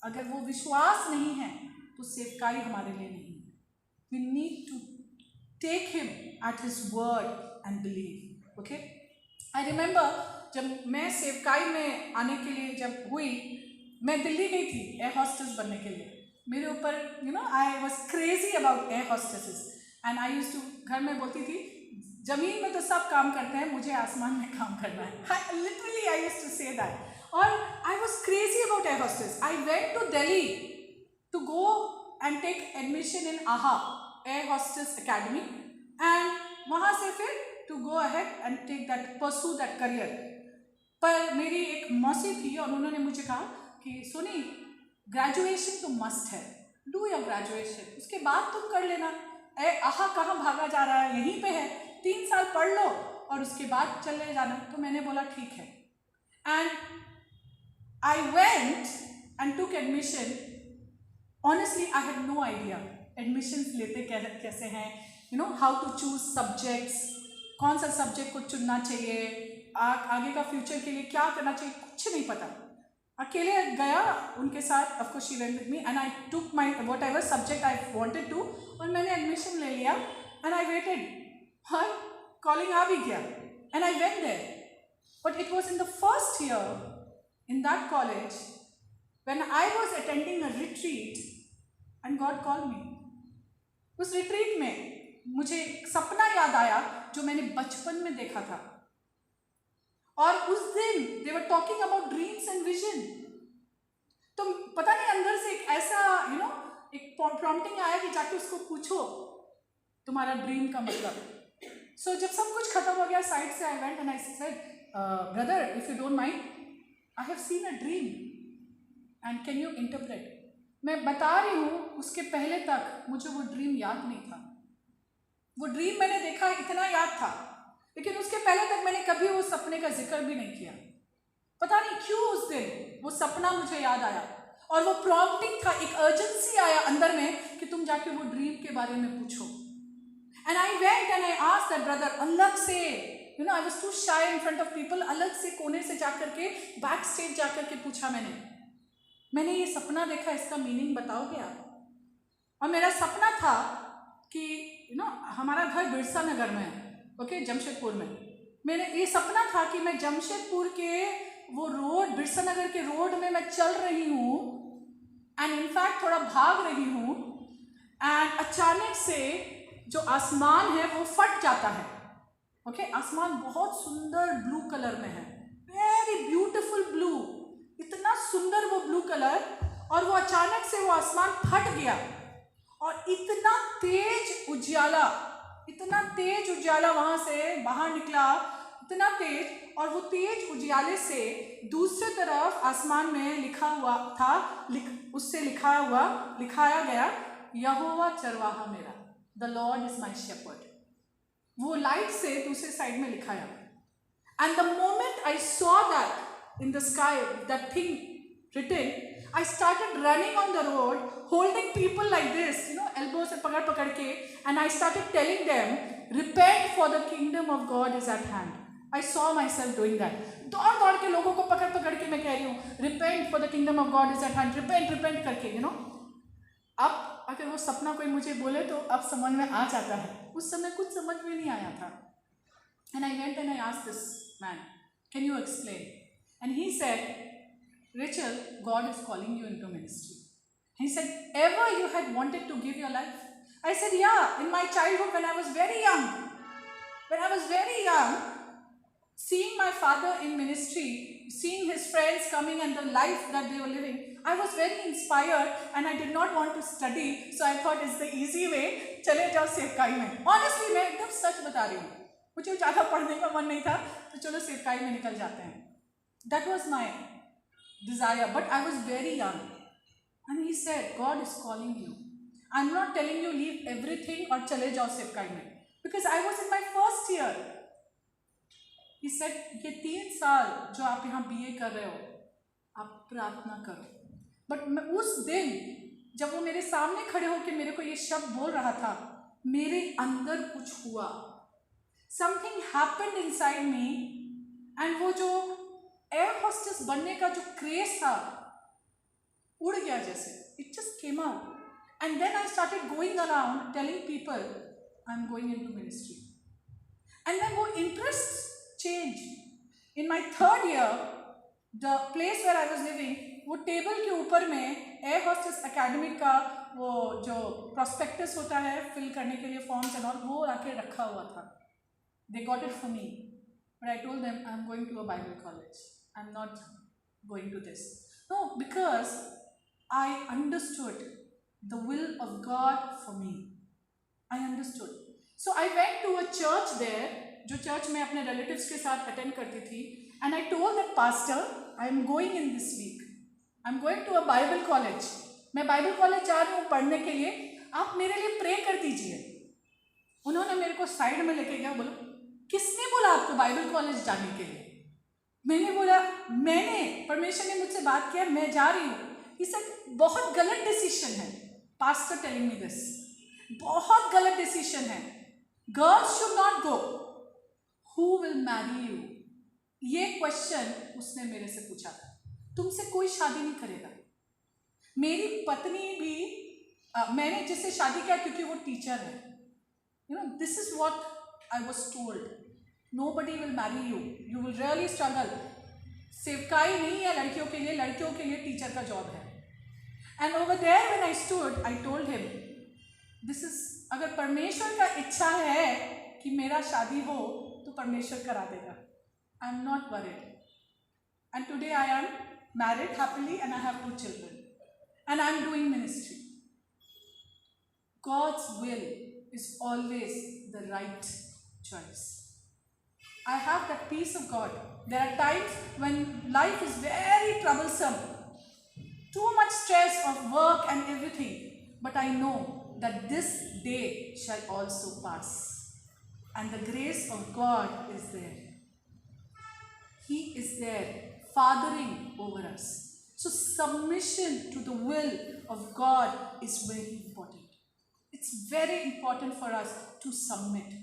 अगर वो विश्वास नहीं है तो सेवकाई हमारे लिए नहीं है। We need to take him at his word and believe. Okay? I remember जब मैं सेवकाई में आने के लिए जब हुई, मैं दिल्ली गई थी एयर हॉस्टेस बनने के लिए। मेरे ऊपर I was crazy about air hostesses and I use to, घर में बोलती थी जमीन में तो सब काम करते हैं, मुझे आसमान में काम करना है। Literally I use to say that. और I was crazy about air hostess. I went to Delhi to go and take admission in aha air hostess academy and वहाँ से फिर to go ahead and take that pursue that career. पर मेरी एक मौसी थी और उन्होंने मुझे कहा कि सोनी, ग्रेजुएशन तो मस्ट है, डू योर ग्रेजुएशन, उसके बाद तुम कर लेना। आहा कहाँ भागा जा रहा है, यहीं पे है, 3 साल पढ़ लो और उसके बाद चले जाना। तो मैंने बोला ठीक है and I went and took admission. Honestly I had no idea admissions लेते कैसे हैं, हाउ टू चूज सब्जेक्ट्स, कौन सा सब्जेक्ट को चुनना चाहिए, आगे का फ्यूचर के लिए क्या करना चाहिए, कुछ नहीं पता। अकेले गया उनके साथ, of course she went with me and I took my whatever subject I wanted to और मैंने एडमिशन ले लिया एंड आई वेटेड और कॉलिंग आ भी गया and I went there. But it was in the first year in that college when I was attending a retreat and God called me. उस retreat में मुझे एक सपना याद आया जो मैंने बचपन में देखा था और उस दिन they were talking about dreams and vision. तो पता नहीं अंदर से एक ऐसा एक प्रॉम्प्टिंग आया कि जाके उसको पूछो तुम्हारा ड्रीम का मतलब। सो जब सब कुछ खत्म हो गया साइड से, आई went and I said, brother if you don't mind, I have seen a dream and can you interpret. मैं बता रही हूँ उसके पहले तक मुझे वो ड्रीम याद नहीं था। वो ड्रीम मैंने देखा इतना याद था, लेकिन उसके पहले तक मैंने कभी उस सपने का जिक्र भी नहीं किया। पता नहीं क्यों उस दिन वो सपना मुझे याद आया और वो प्रॉम्प्टिंग था, एक अर्जेंसी आया अंदर में कि तुम जाके वो ड्रीम के बारे में पूछो। And I went and I asked that brother, अलग से I was to shy in front of people, अलग से कोने से जाकर के बैक स्टेज जाकर के पूछा मैंने ये सपना देखा, इसका मीनिंग बताओगे आप? और मेरा सपना था कि हमारा घर बिरसा नगर में है, ओके, जमशेदपुर में। मैंने ये सपना था कि मैं जमशेदपुर के वो रोड, बिरसा नगर के रोड में मैं चल रही हूँ एंड इनफैक्ट थोड़ा भाग रही हूँ एंड अचानक से जो आसमान है वो फट जाता है। ओके, आसमान बहुत सुंदर ब्लू कलर में है, वेरी ब्यूटिफुल ब्लू, इतना सुंदर वो ब्लू कलर, और वो अचानक से वो आसमान फट गया और इतना तेज उजाला वहां से बाहर निकला, इतना तेज, और वो तेज उजाले से दूसरे तरफ आसमान में लिखा हुआ था, उससे लिखाया गया, यहोवा चरवाहा मेरा, the Lord is my shepherd. वो लाइट से दूसरे साइड में लिखाया। And the moment I saw that in the sky, that thing written, I started running on the road holding people like this, elbows से पकड़ के, and I started telling them, repent for the kingdom of God is at hand. I saw myself doing that. दौड़ के लोगों को पकड़ के मैं कह रही हूँ, repent for the kingdom of God is at hand, repent करके, अब अगर वो सपना कोई मुझे बोले तो अब समझ में आ जाता है, उस समय कुछ समझ में नहीं आया था। And I went and I asked this man, can you explain? And he said, Rachel, God is calling you into ministry. He said, ever you had wanted to give your life? I said, yeah, in my childhood when I was very young. When I was very young, seeing my father in ministry, seeing his friends coming and the life that they were living, I was very inspired and I did not want to study. So I thought it's the easy way, चले जाओ सेवकाई में. Honestly, मैं एकदम सच बता रही हूँ. मुझे ज़्यादा पढ़ने का मन नहीं था, तो चलो सेवकाई में निकल जाते हैं. That was my desire, but I was very young. And he said, God is calling you. I'm not telling you leave everything और चले जाओ सेवकाई में. Because I was in my first year. He said, ये 3 साल जो आप यहाँ BA कर रहे हो, आप प्रार्थना करो. But मैं उस दिन जब वो मेरे सामने खड़े होकर मेरे को ये शब्द बोल रहा था, मेरे अंदर कुछ हुआ. Something happened inside me, and वो जो एयर होस्टेस बनने का जो क्रेज था, उड़ गया जैसे. It just came out. And then I started going around telling people, I'm going into ministry. And then वो interests change. In my 3rd year, the place where I was living, वो table के ऊपर में air hostess academy का वो जो prospectus होता है फिल करने के लिए फॉर्म्स एंड ऑल, वो आके रखा हुआ था. They got it for me, but I told them I'm going to a Bible college. I'm not going to this. No, because I understood the will of God for me. I understood. So I went to a church there, जो church में अपने relatives के साथ attend करती थी, and I told that pastor, I'm going in this week. I'm going to a Bible college. मैं Bible college जा रही हूँ पढ़ने के लिए, आप मेरे लिए pray कर दीजिए. उन्होंने मेरे को साइड में लेके गया, बोला किसने बोला आपको बाइबल कॉलेज जाने के लिए? मैंने बोला मैंने, परमेश्वर ने मुझसे बात किया, मैं जा रही हूँ. He said, बहुत गलत डिसीजन है. पास्टर टेलिंग मी दिस, बहुत गलत डिसीजन है. Girls should not go. Who will marry you? ये क्वेश्चन उसने मेरे से पूछा था. तुमसे कोई शादी नहीं करेगा. मेरी पत्नी भी मैंने जिससे शादी किया क्योंकि वो टीचर है. You know, this is what I was told. Nobody will marry you. You will really struggle. सेवकाई नहीं है लड़कियों के लिए टीचर का जॉब है. And over there when I stood, I told him, this is, अगर परमेश्वर का इच्छा है कि मेरा शादी हो तो परमेश्वर करा देगा. I am not worried. And today I am married happily and I have 2 children. And I am doing ministry. God's will is always the right choice. I have that peace of God. There are times when life is very troublesome, too much stress of work and everything, but I know that this day shall also pass, and the grace of God is there. He is there fathering over us. So submission to the will of God is very important. It's very important for us to submit.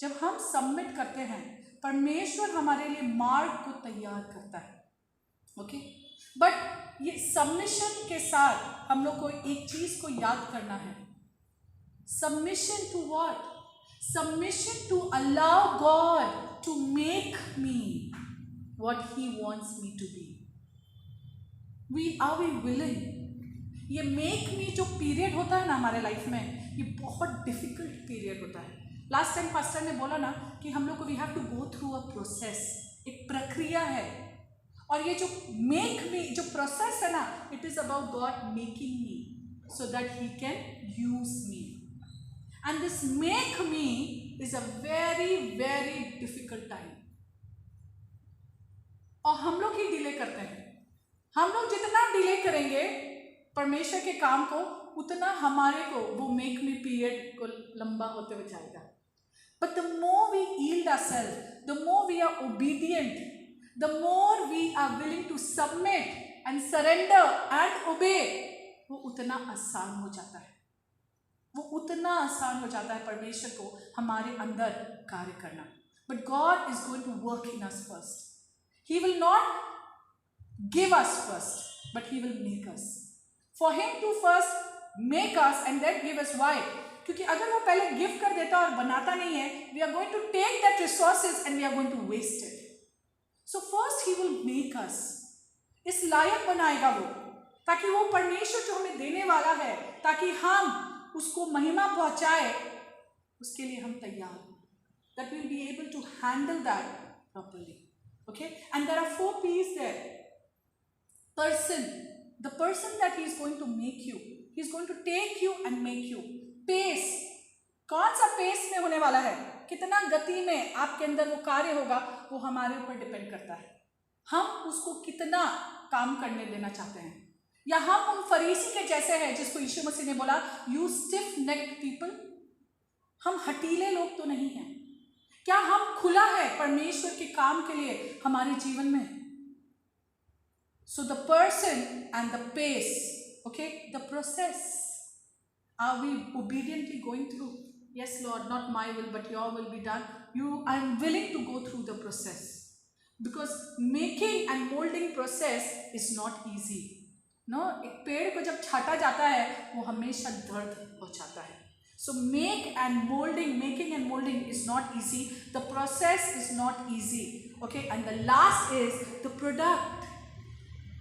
जब हम submit करते हैं, परमेश्वर हमारे लिए मार्ग को तैयार करता है. ओके, बट ये सबमिशन के साथ हम लोग को एक चीज को याद करना है. Submission to what? Submission to allow God to make me what he wants me to be. Are we willing? ये मेक मी जो पीरियड होता है ना हमारे लाइफ में, ये बहुत डिफिकल्ट पीरियड होता है. लास्ट टाइम पास्टर ने बोला ना कि हम लोग को we have to go through a process. एक प्रक्रिया है, और ये जो मेक मी जो प्रोसेस है ना, it is about God making me so that he can use me. And this make me is a very very difficult time. और हम लोग ही डिले करते हैं. हम लोग जितना डिले करेंगे परमेश्वर के काम को, उतना हमारे को वो मेक मी पीरियड को लंबा होते हुए जाएगा. But the more we yield ourselves, the more we are obedient, the more we are willing to submit and surrender and obey, वो उतना आसान हो जाता है. वो उतना आसान हो जाता है परमेश्वर को हमारे अंदर कार्य करना. But God is going to work in us first. He will not give us first, but He will make us. For Him to first make us and then give us. Why? क्योंकि अगर वो पहले give कर देता और बनाता नहीं है, we are going to take that resources and we are going to waste it. So first He will make us. इस लायक बनाएगा वो, ताकि वो परमेश्वर जो हमें देने वाला है, ताकि हम उसको महिमा पहुंचाए, उसके लिए हम तैयार हो, that we'll be able to handle that properly. Okay, and there are 4 P's there. Person, the person that he is going to make you, he is going to take you and make you. Pace, कौन सा pace में होने वाला है, कितना गति में आपके अंदर वो कार्य होगा, वो हमारे ऊपर डिपेंड करता है। हम उसको कितना काम करने देना चाहते हैं, या हम उन फरीसी के जैसे हैं जिसको यीशु मसीह ने बोला यू स्टिफ नेक्ड पीपल। हम हटीले लोग तो नहीं हैं। क्या हम खुला है परमेश्वर के काम के लिए हमारे जीवन में? So the person and the pace, okay, the process, are we obediently going through? Yes, Lord, not my will, but your will be done. I am willing to go through the process. Because making and molding process is not easy. No, एक पेड़ को जब छाटा जाता है वो हमेशा दर्द पहुंचाता है. So making and molding is not easy. The process is not easy. Okay, and the last is the product.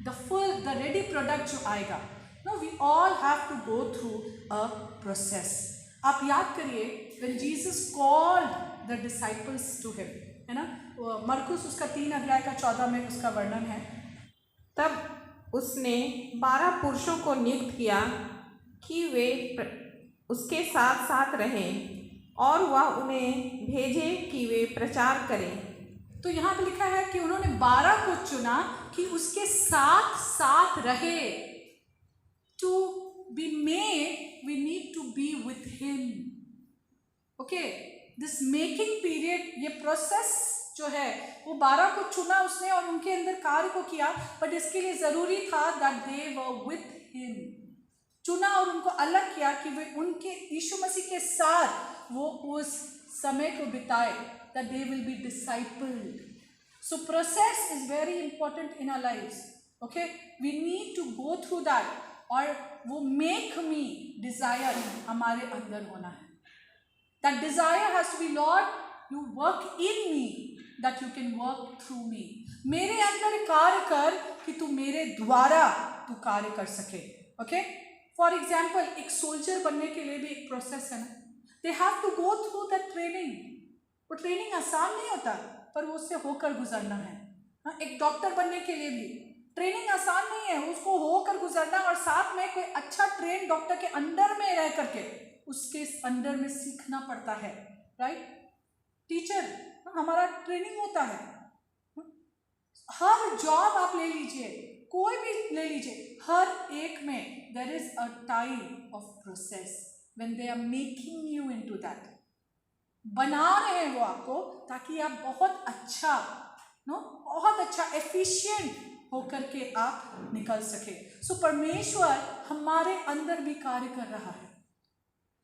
The ready product जो आएगा. No, we all have to go through a process. आप याद करिए when Jesus called the disciples to him, है ना, मरकुस उसका 3 अध्याय का 14 में उसका वर्णन है। तब उसने 12 पुरुषों को नियुक्त किया कि वे उसके साथ साथ रहें और वह उन्हें भेजे कि वे प्रचार करें। तो यहाँ पे लिखा है कि उन्होंने 12 को चुना कि उसके साथ साथ रहे। To be made, we need to be with him. Okay, this making period, ये प्रोसेस जो है वो 12 को चुना उसने और उनके अंदर कार्य को किया, बट इसके लिए जरूरी था that they were with him. चुना और उनको अलग किया कि वे उनके यीशु मसीह के साथ वो उस समय को बिताए, that they will be discipled. So process is very important in our lives. Okay, we need to go through that. और वो make me desire हमारे अंदर होना है। That desire has to be, Lord, you work in me that you can work through me. मेरे अंदर कार्य कर कि तू मेरे द्वारा तू कार्य कर सके। Okay? For example, एक सोल्जर बनने के लिए भी एक प्रोसेस है ना। They have to go through that training. वो ट्रेनिंग आसान नहीं होता, पर वो उससे होकर गुजरना है। हाँ, एक डॉक्टर बनने के लिए भी ट्रेनिंग आसान नहीं है, उसको होकर गुजरना और साथ में कोई अच्छा ट्रेन डॉक्टर के अंडर में रह करके उसके अंडर में सीखना पड़ता है। राइट? टीचर हमारा ट्रेनिंग होता है। हर जॉब आप ले लीजिए, कोई भी ले लीजिए, हर एक में there is a time of process when they are making you into that. बना रहे हैं वो आपको ताकि आप बहुत अच्छा एफिशिएंट होकर के आप निकल सके। सो परमेश्वर हमारे अंदर भी कार्य कर रहा है,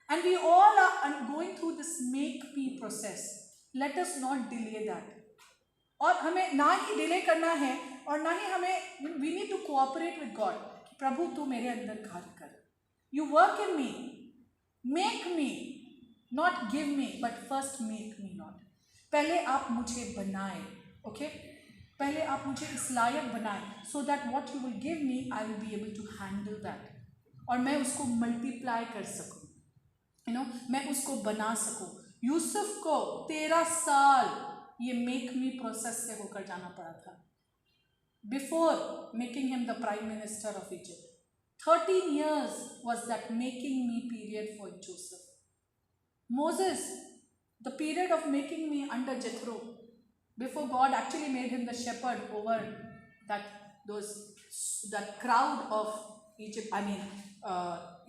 and we all are going through this make me process. Let us not delay that. और हमें ना ही डिले करना है और ना ही हमें, we need to cooperate with God. प्रभु तू मेरे अंदर कार्य कर, you work in me, make me, not give me but first make me not. पहले आप मुझे बनाए, ओके, पहले आप मुझे इस लायक बनाए so that what you will give me I will be able to handle that, और मैं उसको मल्टीप्लाई कर सकूं, मैं उसको बना सकूं। यूसुफ को 13 साल ये मेक मी प्रोसेस से होकर जाना पड़ा था before making him the prime minister of Egypt. 13 years was that making me period for Joseph. Moses, the period of making me under Jethro, before God actually made him the shepherd over that crowd of Egypt,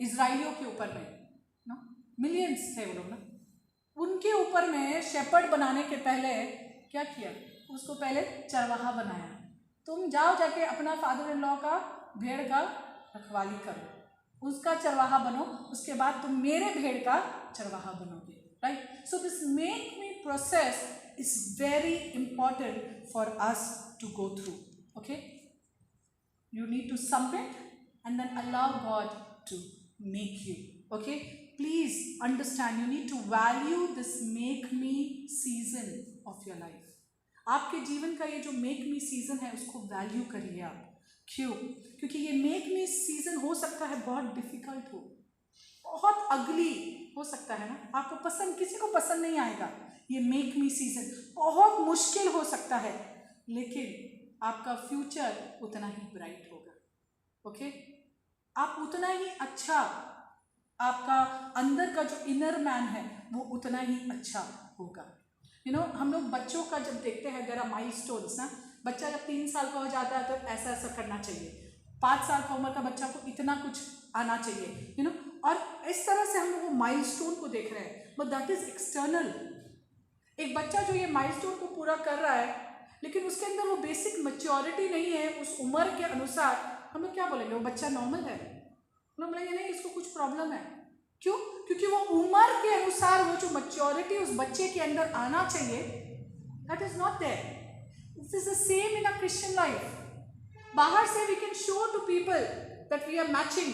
इजराइलियों के ऊपर में millions थे वो लोग ना, उनके ऊपर में शेपर्ड बनाने के पहले क्या किया? उसको पहले चरवाहा बनाया। तुम जाओ जाके अपना फादर इन लॉ का भेड़ का रखवाली करो, उसका चरवाहा बनो, उसके बाद तुम मेरे भेड़ का चरवाहा बनोगे। Right? So this make me process is very important for us to go through. Okay, you need to submit and then allow God to make you. Okay, please understand, you need to value this make me season of your life. आपके जीवन का ये जो make me season है उसको value करिए आप। क्यों? क्योंकि ये मेक मी सीजन हो सकता है बहुत डिफिकल्ट हो, बहुत अगली हो सकता है ना, आपको पसंद, किसी को पसंद नहीं आएगा। ये मेक मी सीजन बहुत मुश्किल हो सकता है, लेकिन आपका फ्यूचर उतना ही ब्राइट होगा। ओके, आप उतना ही अच्छा, आपका अंदर का जो इनर मैन है वो उतना ही अच्छा होगा। हम लोग बच्चों का जब देखते हैं, देयर आर माइलस्टोन्स ना, बच्चा जब 3 साल का हो जाता है तो ऐसा ऐसा करना चाहिए, 5 साल का उम्र का बच्चा को इतना कुछ आना चाहिए, और इस तरह से हम लोग वो माइलस्टोन को देख रहे हैं, बट दैट इज एक्सटर्नल। एक बच्चा जो ये माइलस्टोन को पूरा कर रहा है, लेकिन उसके अंदर वो बेसिक मैच्योरिटी नहीं है उस उम्र के अनुसार, हम लोग क्या बोलेंगे? वो बच्चा नॉर्मल है। हम लोग बोलेंगे नहीं, इसको कुछ प्रॉब्लम है। क्यों? क्योंकि वो उम्र के अनुसार वो जो मैच्योरिटी उस बच्चे के अंदर आना चाहिए, that is not there. This is the same in a Christian life. बाहर से we can show to people that we are matching,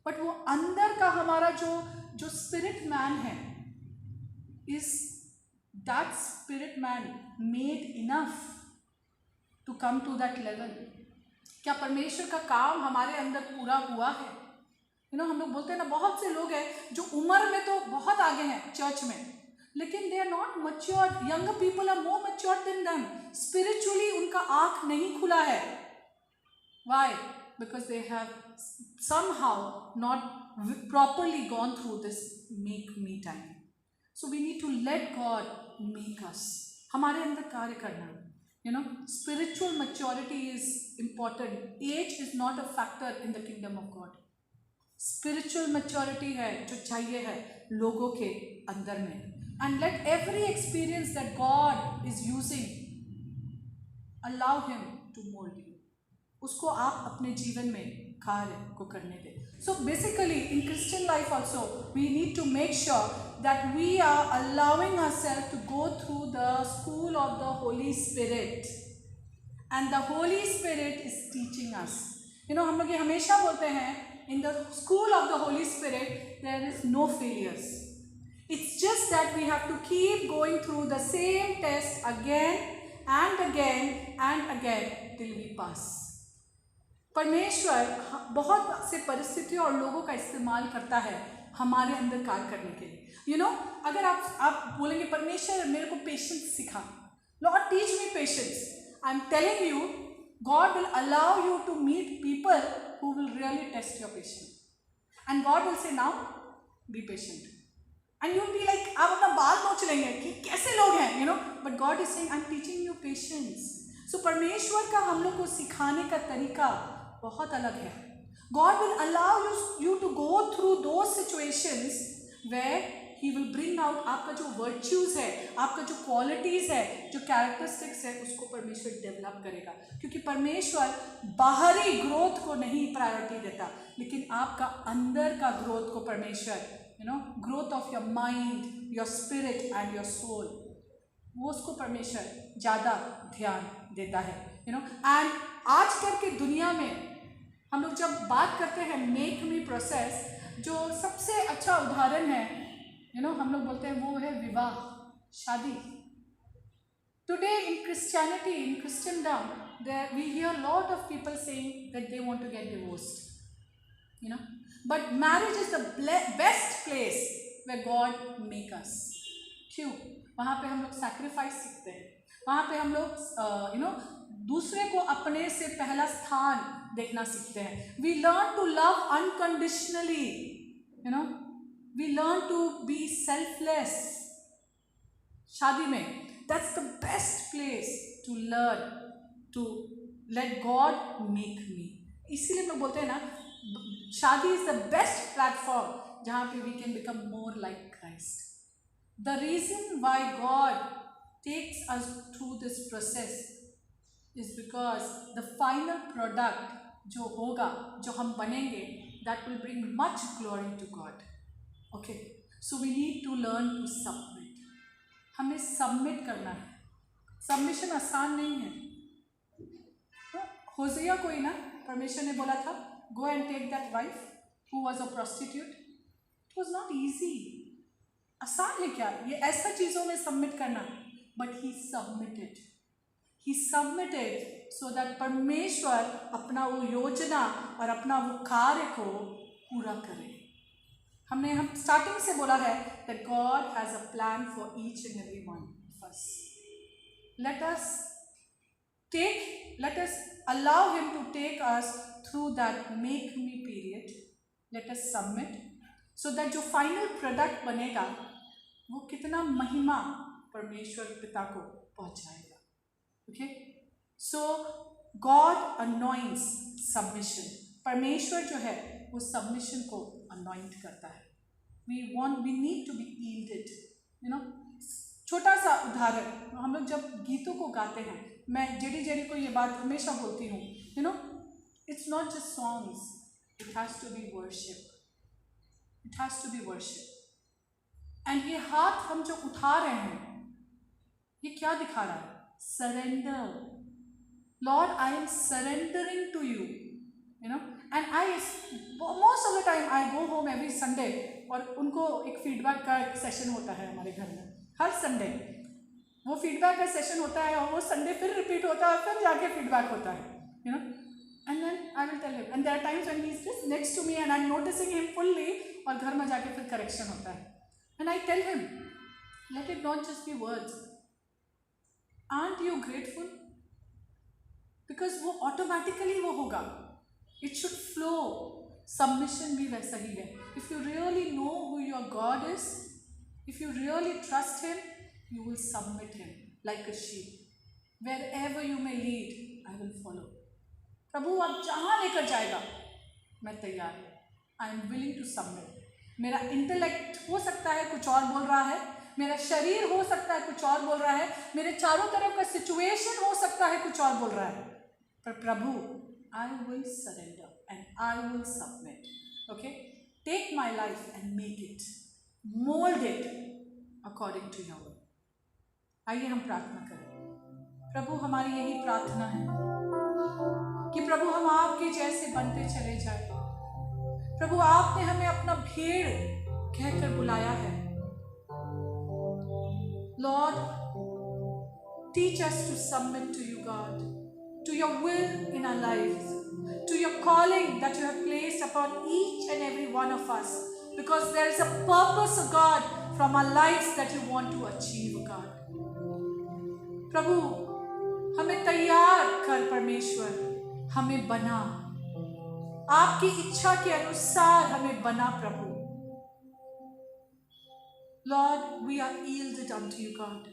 but वो अंदर का हमारा जो स्पिरिट मैन है, is that spirit man made enough to come to that level? क्या परमेश्वर का काम हमारे अंदर पूरा हुआ है? हम लोग बोलते हैं ना, बहुत से लोग हैं जो उम्र में तो बहुत आगे हैं चर्च में, लेकिन they are not matured. Young people are more matured than them. Spiritually उनका आँख नहीं खुला है। Why? Because they have somehow not properly gone through this make me time. So we need to let God make us. हमारे अंदर कार्य करना, spiritual maturity is important. Age is not a factor in the kingdom of God. Spiritual maturity है जो चाहिए है लोगों के अंदर में. And let every experience that God is using, allow Him to mold you. उसको आप अपने जीवन में कार्य को करने दें. So basically in Christian life also we need to make sure that we are allowing ourselves to go through the school of the Holy Spirit, and the Holy Spirit is teaching us. हम लोग ये हमेशा बोलते हैं, in the school of the Holy Spirit there is no failures. It's just that we have to keep going through the same test again and again and again till we pass. परमेश्वर बहुत से परिस्थितियों और लोगों का इस्तेमाल करता है हमारे अंदर कार्य करने के लिए. अगर आप बोलेंगे परमेश्वर मेरे को पेशेंस सिखा, lord teach me patience, I am telling you God will allow you to meet people who will really test your patience, and God will say now be patient, and you be like, आप अपना बाल नोच लेंगे कि कैसे लोग हैं, but God is saying I am teaching you patience. So परमेश्वर का हम लोग को सिखाने का तरीका बहुत अलग है. God will allow you to go through those situations where He will bring out आपका जो virtues है, आपका जो qualities है, जो characteristics है, उसको परमेश्वर डेवलप करेगा. क्योंकि परमेश्वर बाहरी ग्रोथ को नहीं प्रायोरिटी देता, लेकिन आपका अंदर का ग्रोथ को परमेश्वर, growth of your mind, your spirit and your soul, वो उसको परमेश्वर ज़्यादा ध्यान देता है. एंड आजकल की दुनिया में हम लोग जब बात करते हैं मेक मी प्रोसेस, जो सबसे अच्छा उदाहरण है, हम लोग बोलते हैं वो है विवाह, शादी. Today in Christianity, in Christendom, there we hear lot of people saying that they want to get divorced, but marriage is the best place where God make us. क्यों? वहाँ पे हम लोग सैक्रिफाइस सीखते हैं, वहाँ पे हम लोग दूसरे को अपने से पहला स्थान देखना सीखते हैं. We learn to love unconditionally, we learn to be selfless. शादी में that's the best place to learn to let God make me. इसीलिए लोग बोलते हैं ना, शादी इज द बेस्ट प्लेटफॉर्म जहाँ पे we can become more like Christ. The reason why God takes us through this process is because the final product जो होगा, जो हम बनेंगे, that will bring much glory to God. Okay, so we need to learn to submit. हमें submit करना है. Submission आसान नहीं है. होसिया को ही ना परमेश्वर ने बोला था, go and take that wife who was a prostitute. It was not easy. आसान है क्या ये ऐसा चीज़ों में सबमिट करना? But he submitted. He submitted so that परमेश्वर अपना वो योजना और अपना वो कार्य को पूरा करे। हम स्टार्टिंग से बोला है that God has a plan for each and every one of us. Let us allow him to take us through that make me period. Let us submit so that जो फाइनल प्रोडक्ट बनेगा वो कितना महिमा परमेश्वर पिता को पहुंचाएगा। Okay, सो God anoints submission. परमेश्वर जो है वो सबमिशन को अनॉइंट करता है। we need to be yielded, you know. छोटा सा उदाहरण, हम लोग जब गीतों को गाते हैं, मैं जेडी को ये बात हमेशा बोलती हूँ, you know, it's not just songs, it has to be worship. It has to be worship. And ये हाथ हम जो उठा रहे हैं, ये क्या दिखा रहा है? Surrender. Lord, I am surrendering to you. You know, and most of the time I go home every Sunday और उनको एक फीडबैक का सेशन होता है हमारे घर में हर संडे। वो फीडबैक का सेशन होता है और वो संडे फिर रिपीट होता है, फिर जाके फीडबैक होता है, you know. And then I will tell him, and there are times when he's just next to me and I'm noticing him fully, और घर में जाके फिर करेक्शन होता है। And I tell him, let it not just be words. Aren't you grateful? Because वो automatically वो होगा, it should flow. Submission भी वैसा ही है। If you really know who your God is, if you really trust him, you will submit him like a sheep. Wherever you may lead, I will follow. प्रभु आप जहाँ लेकर जाएगा मैं तैयार हूँ। I am willing to submit. मेरा intellect हो सकता है कुछ और बोल रहा है, मेरा शरीर हो सकता है कुछ और बोल रहा है, मेरे चारों तरफ का सिचुएशन हो सकता है कुछ और बोल रहा है, पर प्रभु I will surrender and I will submit. Okay, take my life and make it, mould it according to your will. आइए हम प्रार्थना करें। प्रभु हमारी यही प्रार्थना है कि प्रभु हम आपके जैसे बनते चले जाए। प्रभु आपने हमें अपना भेड़ कहकर बुलाया है। Lord, teach us to submit to you, God, to your will in our lives, to your calling that you have placed upon each and every one of us, because there is a purpose, of God, from our lives that you want to achieve, God. प्रभु हमें तैयार कर परमेश्वर, हमें बना आपकी इच्छा के अनुसार, हमें बना प्रभु। Lord, we are yielded unto you, God.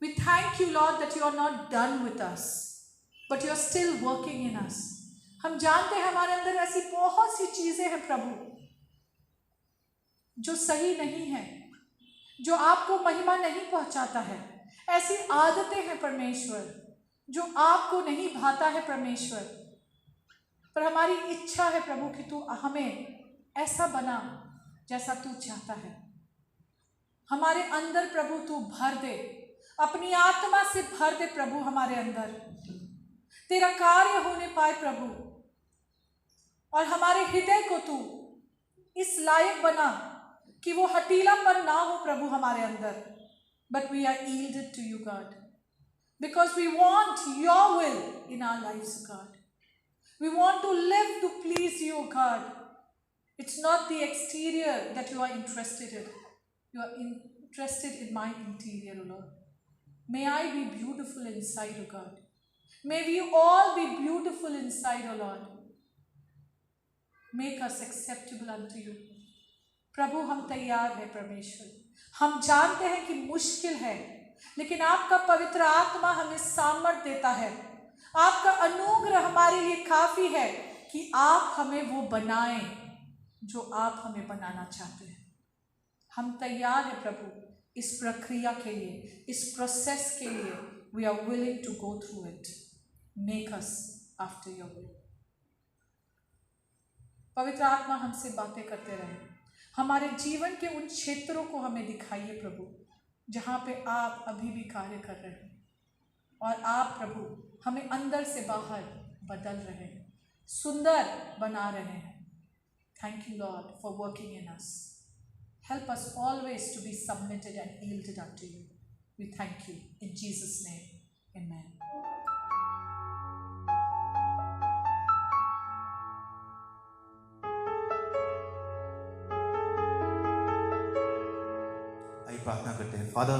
We thank you, Lord, that you are not done with us, but you are still working in us. हम जानते हैं हमारे अंदर ऐसी बहुत सी चीजें हैं प्रभु जो सही नहीं है, जो आपको महिमा नहीं पहुंचाता है। ऐसी आदतें हैं परमेश्वर जो आपको नहीं भाता है परमेश्वर, पर हमारी इच्छा है प्रभु कि तू हमें ऐसा बना जैसा तू चाहता है। हमारे अंदर प्रभु तू भर दे, अपनी आत्मा से भर दे प्रभु, हमारे अंदर तेरा कार्य होने पाए प्रभु, और हमारे हृदय को तू इस लायक बना कि वो हठीलापन ना हो प्रभु हमारे अंदर, but we are yielded to you, God, because we want your will in our lives, God. We want to live to please you, God. It's not the exterior that you are interested in. You are interested in my interior, O Lord. May I be beautiful inside, O God. May we all be beautiful inside, O Lord. Make us acceptable unto you. प्रभु हम तैयार हैं परमेश्वर। हम जानते हैं कि मुश्किल है, लेकिन आपका पवित्र आत्मा हमें सामर्थ देता है। आपका अनुग्रह हमारे लिए काफी है कि आप हमें वो बनाएं जो आप हमें बनाना चाहते हैं। हम तैयार हैं प्रभु इस प्रक्रिया के लिए, इस प्रोसेस के लिए। We are willing to go through it. Make us after your will. पवित्र आत्मा हमसे बातें करते रहे, हमारे जीवन के उन क्षेत्रों को हमें दिखाइए प्रभु जहाँ पे आप अभी भी कार्य कर रहे हैं, और आप प्रभु हमें अंदर से बाहर बदल रहे हैं, सुंदर बना रहे हैं। Thank you Lord for working in us. Help us always to be submitted and yielded unto you. We thank you in Jesus' name. Amen. आइए प्रार्थना करते हैं. Father,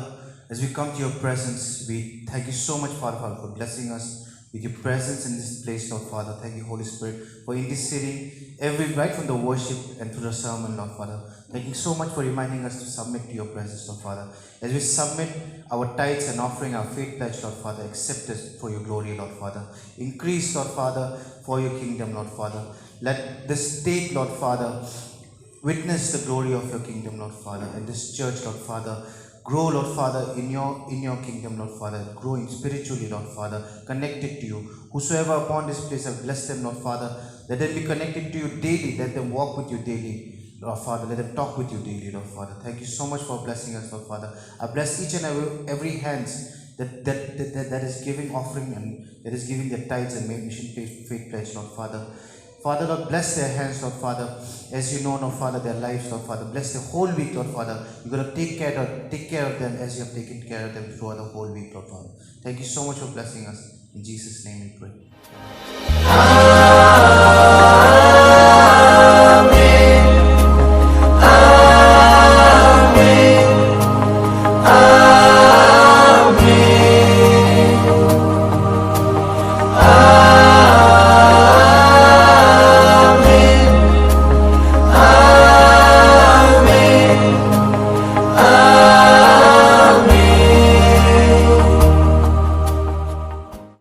as we come to your presence, we thank you so much, Father, for blessing us with your presence in this place, Lord Father. Thank you, Holy Spirit, for in this city, right from the worship and through the sermon, Lord Father. Thank you so much for reminding us to submit to your presence, Lord Father. As we submit our tithes and offering, our faith pledge, Lord Father, accept us for your glory, Lord Father. Increase, Lord Father, for your kingdom, Lord Father. Let this state, Lord Father, witness the glory of your kingdom, Lord Father, and this church, Lord Father. Grow, Lord Father, in your kingdom, Lord Father. Growing spiritually, Lord Father, connected to you. Whosoever upon this place have blessed them, Lord Father, let them be connected to you daily. Let them walk with you daily, Lord Father. Let them talk with you daily, Lord Father. Thank you so much for blessing us, Lord Father. I bless each and every hands that is giving offering and that is giving their tithes and mission faith pledge, Lord Father. Father, Lord, bless their hands, Lord Father, as you know, Lord Father, their lives, Lord Father. Bless the whole week, Lord Father. You're going to take care of them as you have taken care of them throughout the whole week, Lord Father. Thank you so much for blessing us. In Jesus' name we pray.